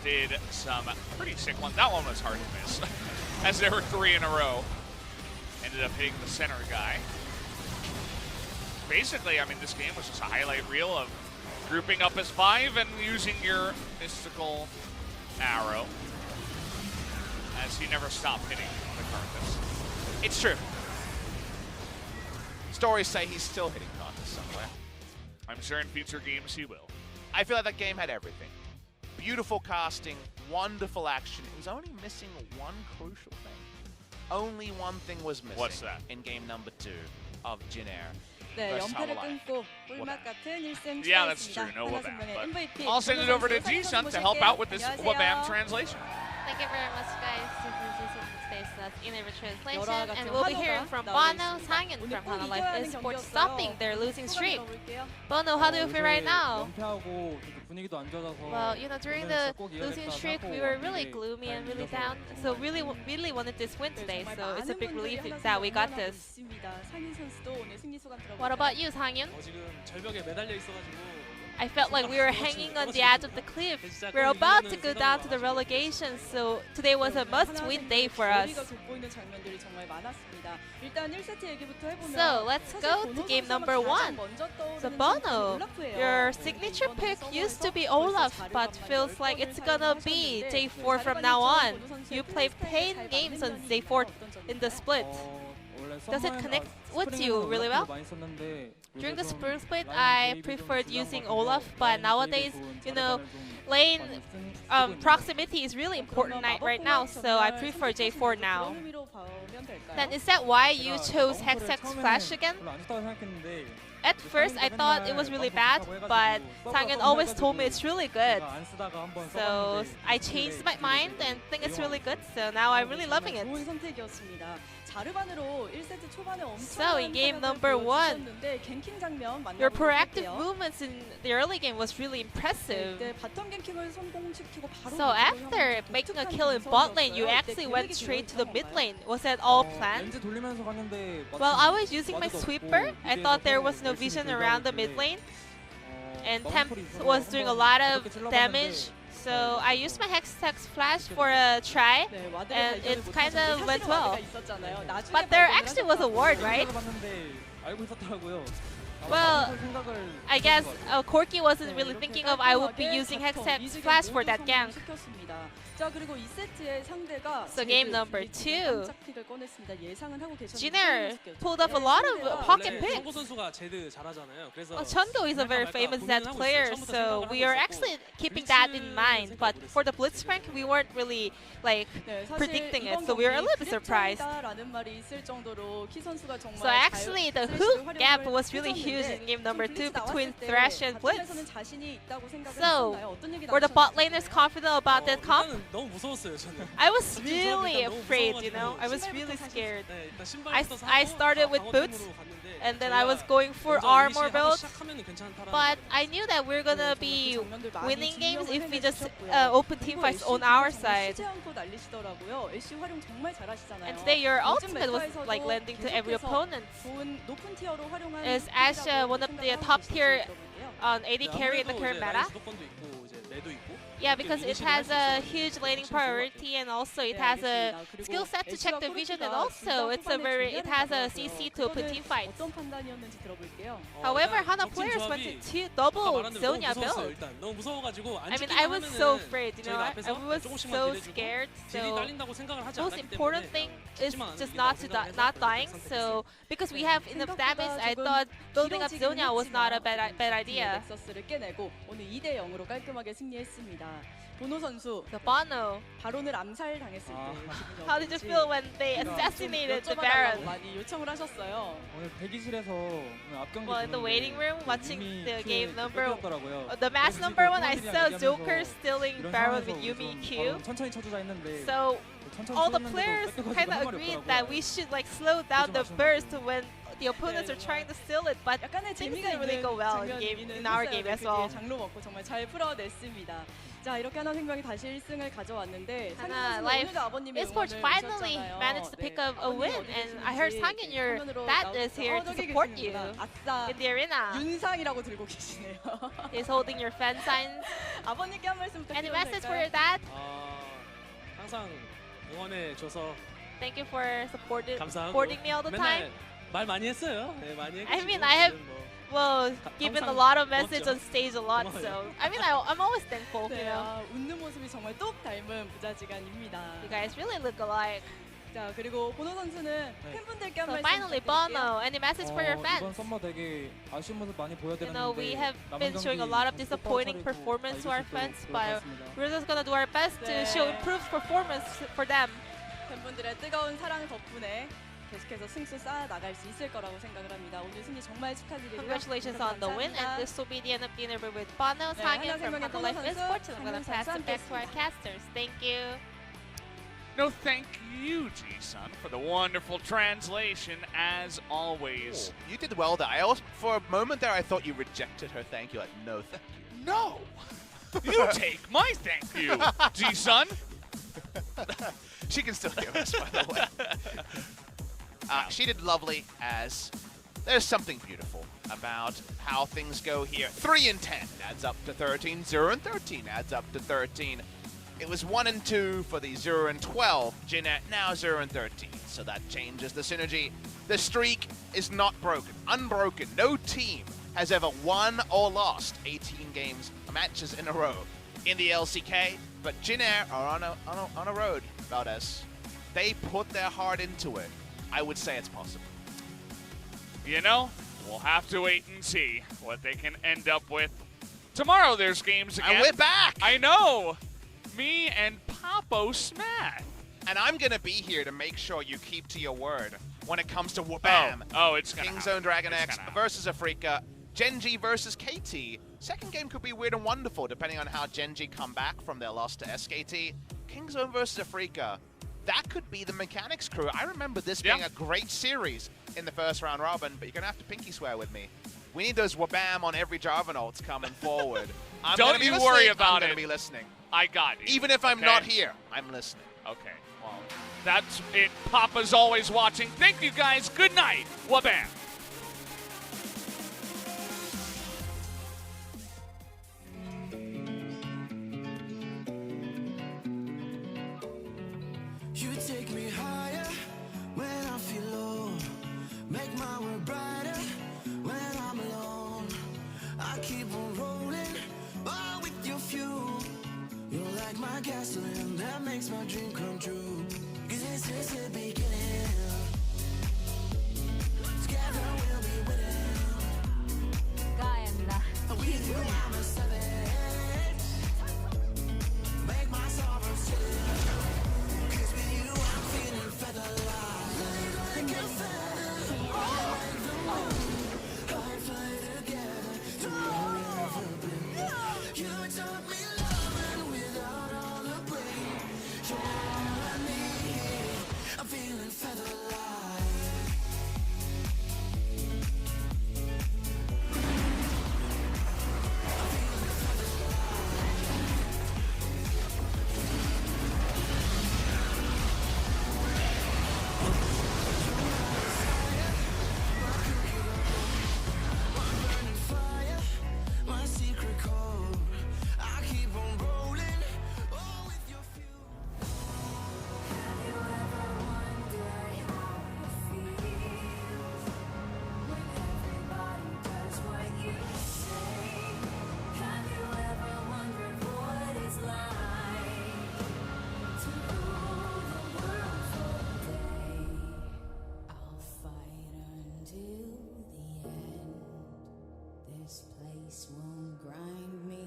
[SPEAKER 1] Did some pretty sick ones. That one was hard to miss, as there were 3 in a row. Ended up hitting the center guy. Basically, I mean, this game was just a highlight reel of grouping up as 5 and using your mystical arrow, as he never stopped hitting the Karthus.
[SPEAKER 2] It's true. Stories say he's still hitting Karthus somewhere.
[SPEAKER 1] I'm sure in future games he will.
[SPEAKER 2] I feel like that game had everything. Beautiful casting, wonderful action. It was only missing one crucial thing. Only one thing was missing.
[SPEAKER 1] What's that?
[SPEAKER 2] In game number 2 of Jin Air.
[SPEAKER 4] 네,
[SPEAKER 2] versus
[SPEAKER 4] 연패를
[SPEAKER 2] Hanwha.
[SPEAKER 4] 끊고 꿀맛 같은 1승
[SPEAKER 1] Yeah, that's
[SPEAKER 4] 추가했습니다.
[SPEAKER 1] true. No
[SPEAKER 4] 하나
[SPEAKER 1] Wabam,
[SPEAKER 4] 선수의
[SPEAKER 1] but
[SPEAKER 4] MVP.
[SPEAKER 1] I'll send it over to
[SPEAKER 4] 선수
[SPEAKER 1] Ji-sun to
[SPEAKER 4] 모실게요.
[SPEAKER 1] help out with this
[SPEAKER 4] 안녕하세요.
[SPEAKER 1] Wabam translation.
[SPEAKER 5] Thank you very much, guys. This is space that's in every translation,
[SPEAKER 4] 열화 같은
[SPEAKER 5] and we'll be
[SPEAKER 4] 한우가
[SPEAKER 5] hearing from
[SPEAKER 4] 나오고
[SPEAKER 5] Bono,
[SPEAKER 4] 있습니다.
[SPEAKER 5] Sangyoon
[SPEAKER 4] 오늘
[SPEAKER 5] from
[SPEAKER 4] 꼭
[SPEAKER 5] Hanwha
[SPEAKER 4] 이겨야
[SPEAKER 5] Life
[SPEAKER 4] 하는
[SPEAKER 5] Esports,
[SPEAKER 4] 경기였어요.
[SPEAKER 5] stopping their losing
[SPEAKER 4] 소감
[SPEAKER 5] streak.
[SPEAKER 4] 들어볼게요.
[SPEAKER 5] Bono, how do you feel right now?
[SPEAKER 6] 연패하고 분위기도 안 좋아서
[SPEAKER 5] Well, you know, during the losing streak, we were really gloomy and really down. So really wanted this win today. So it's a big relief that we got this. What about you, Sangyoon?
[SPEAKER 3] 지금 절벽에 매달려 있어가지고
[SPEAKER 5] I felt like we were hanging on the edge of the cliff. We're about to go down to the relegation, so today was a must-win day for us. So let's go to game number 1. So Bono, your signature pick used to be Olaf, but feels like it's gonna be J4 from now on. You play 10 games on J4 in the split. Does it connect with you really well? During the split, I preferred using Olaf, but nowadays, you know, lane proximity is really important right now, so I prefer J4 now. Then is that why you chose Hex Flash again? At first, I thought it was really bad, but Sangyoon always told me it's really good. So I changed my mind and think it's really good, so now I'm really loving it. So in game number 1, your proactive movements in the early game was really impressive. So after making a kill in bot lane, you actually went straight to the mid lane. Was that all planned? Well, I was using my sweeper. I thought there was no vision around the mid lane, and Tempt was doing a lot of damage. So I used my Hex Flash for a try, and it kind of went well. But there actually was a ward, right? Well, I guess Corki wasn't really thinking of I would be using Hex Flash for that gank. So game number 2, Jin Air pulled up a lot of pocket picks.
[SPEAKER 3] 정고 선수가 제드 잘하잖아요. 그래서
[SPEAKER 5] CheonGo is a very famous Zed player, so we are actually keeping that in mind. But for the Blitzcrank, we weren't really like predicting it, so we were a little bit surprised. So actually, the hook gap was really huge in game number 2 between Thresh and Blitz. So were the bot laners confident about that comp?
[SPEAKER 3] 너무 무서웠어요, 저는.
[SPEAKER 5] I was really afraid, you know. I was really scared. I started with boots, and then I was going for armor build. But I knew that we're gonna be winning games if we just open team fights on our side. And today your ultimate was like landing to every opponent. Is Ashe one of the top tier on AD carry in the current meta? Yeah, because it has a huge laning priority, and also it has a skill set to check the vision, and also it has a CC to open team fights. However, Hanwha players went to double Zonia build. I mean, I was so afraid, you know, I was so scared. So most important thing is just not dying. So because we have enough damage, I thought building up Zonia was not a bad idea. The Bono. How did you feel when they assassinated the Baron? Well, in the waiting room, watching the game number, the match number 1, I saw Joker stealing Baron with Yumi Q. So all the players kind of agreed that we should like slow down the burst when the opponents are trying to steal it, but
[SPEAKER 4] 약간의
[SPEAKER 5] things
[SPEAKER 4] 재미가
[SPEAKER 5] didn't really
[SPEAKER 4] 있는
[SPEAKER 5] go well
[SPEAKER 4] 장면이기는
[SPEAKER 5] in our
[SPEAKER 4] 했어요.
[SPEAKER 5] game
[SPEAKER 4] 네,
[SPEAKER 5] as
[SPEAKER 4] 그
[SPEAKER 5] well.
[SPEAKER 4] 뒤에 장로 먹고 정말 잘 풀어냈습니다. 자, 이렇게 하나 생명이 다시 1승을 가져왔는데
[SPEAKER 5] Hanwha
[SPEAKER 4] 상현
[SPEAKER 5] Life
[SPEAKER 4] 선수는 오늘도 아버님의
[SPEAKER 5] Esports
[SPEAKER 4] 응원을
[SPEAKER 5] finally
[SPEAKER 4] 오셨잖아요.
[SPEAKER 5] managed to pick up a
[SPEAKER 4] 아버님이
[SPEAKER 5] win,
[SPEAKER 4] 어디
[SPEAKER 5] and I heard
[SPEAKER 4] 계시는지
[SPEAKER 5] Sangyoon, your
[SPEAKER 4] 화면으로
[SPEAKER 5] dad is here to
[SPEAKER 4] 저기
[SPEAKER 5] support you
[SPEAKER 4] 계시는구나. 아싸,
[SPEAKER 5] in the arena.
[SPEAKER 4] 윤상이라고 들고 계시네요.
[SPEAKER 5] He's holding your fan signs.
[SPEAKER 4] 아버님께 한 말씀
[SPEAKER 5] Any
[SPEAKER 4] 부탁드려도
[SPEAKER 5] message for
[SPEAKER 4] 될까요?
[SPEAKER 5] your dad?
[SPEAKER 3] 항상 응원해줘서
[SPEAKER 5] Thank you for
[SPEAKER 3] 감사하고
[SPEAKER 5] supporting me all the time.
[SPEAKER 3] 맨날 말 많이 했어요. 네, 많이 했고
[SPEAKER 5] I mean, I have given a lot of message on stage a lot, so I mean, I'm always thankful, you
[SPEAKER 4] 네,
[SPEAKER 5] know.
[SPEAKER 4] 아, 웃는 모습이 정말 똑 닮은 부자지간입니다.
[SPEAKER 5] You guys really look alike.
[SPEAKER 4] 자, 그리고 보노 선수는 팬분들께 한
[SPEAKER 5] So
[SPEAKER 4] 말씀
[SPEAKER 5] finally,
[SPEAKER 4] 부탁드릴게요.
[SPEAKER 5] Bono, any message for your
[SPEAKER 6] 이번
[SPEAKER 5] fans?
[SPEAKER 6] 썸머 되게 아쉬운 모습 많이
[SPEAKER 5] You know, we
[SPEAKER 6] 보여드렸는데
[SPEAKER 5] have been showing a lot of disappointing performance to our fans, but we're just gonna do our best to show improved performance for them.
[SPEAKER 4] 팬분들의 뜨거운 사랑 덕분에 계속해서 승수 쌓아 나갈 수 있을 거라고 생각을 합니다. 오늘 승리 정말 축하드리고요.
[SPEAKER 5] Congratulations on the win, and this will be the end of the interview with Bono,
[SPEAKER 4] 네,
[SPEAKER 5] Sangyoon from
[SPEAKER 4] 한화생명의
[SPEAKER 5] Hanwha Life
[SPEAKER 4] 보노 선수,
[SPEAKER 5] Esports, and I'm gonna
[SPEAKER 4] 상현
[SPEAKER 5] pass
[SPEAKER 4] 선수
[SPEAKER 5] it back to our
[SPEAKER 4] 함께했습니다.
[SPEAKER 5] casters. Thank you.
[SPEAKER 1] No, thank you, Ji-sun, for the wonderful translation as always.
[SPEAKER 2] You did well there. I also, for a moment there, I thought you rejected her thank you. Like, no, thank you.
[SPEAKER 1] No! You take my thank you, Ji-sun.
[SPEAKER 2] She can still hear us, by the way. She did lovely, as there's something beautiful about how things go here. 3 and 10 adds up to 13. 0 and 13 adds up to 13. It was 1 and 2 for the 0 and 12. Jin Air now 0 and 13. So that changes the synergy. The streak is not broken. Unbroken. No team has ever won or lost 18 matches in a row in the LCK. But Jin Air are on a road, Valdez. They put their heart into it. I would say it's possible.
[SPEAKER 1] You know, we'll have to wait and see what they can end up with. Tomorrow there's games again.
[SPEAKER 2] And we're back!
[SPEAKER 1] I know! Me and Papo Smath.
[SPEAKER 2] And I'm going to be here to make sure you keep to your word when it comes to Wabam.
[SPEAKER 1] Oh, it's going to
[SPEAKER 2] King's Own Dragon X versus Afrika. Genji versus KT. Second game could be weird and wonderful depending on how Genji come back from their loss to SKT. King's Own versus Afrika. That could be the mechanics crew. I remember this being a great series in the first round robin, but you're going to have to pinky swear with me. We need those Wabam on every Jarvanolts coming forward.
[SPEAKER 1] Don't you worry about
[SPEAKER 2] I'm going
[SPEAKER 1] it.
[SPEAKER 2] to be listening.
[SPEAKER 1] I got you.
[SPEAKER 2] Even if I'm not here, I'm listening.
[SPEAKER 1] Okay, well, that's it. Papa's always watching. Thank you guys. Good night. Wabam.
[SPEAKER 7] You take me higher when I feel low. Make my world brighter when I'm alone. I keep on rolling, all with your fuel. You're like my gasoline that makes my dream come true. 'Cause this is the beginning. Together we'll be winning. With you I'm a savage. Make my sorrows chill. 'Cause with you I'm feeling feather-light. Like a feather, like the moon. I fly together to wherever been. You taught me loving without all the pain. You're all I need. I'm feeling feather-light. My secret code. I keep on rolling. Oh, with your fuel. Have you ever wondered how it feels when everybody does what you say? Have you ever wondered what it's like to rule the world for a day? I'll fight until the end. This place won't grind me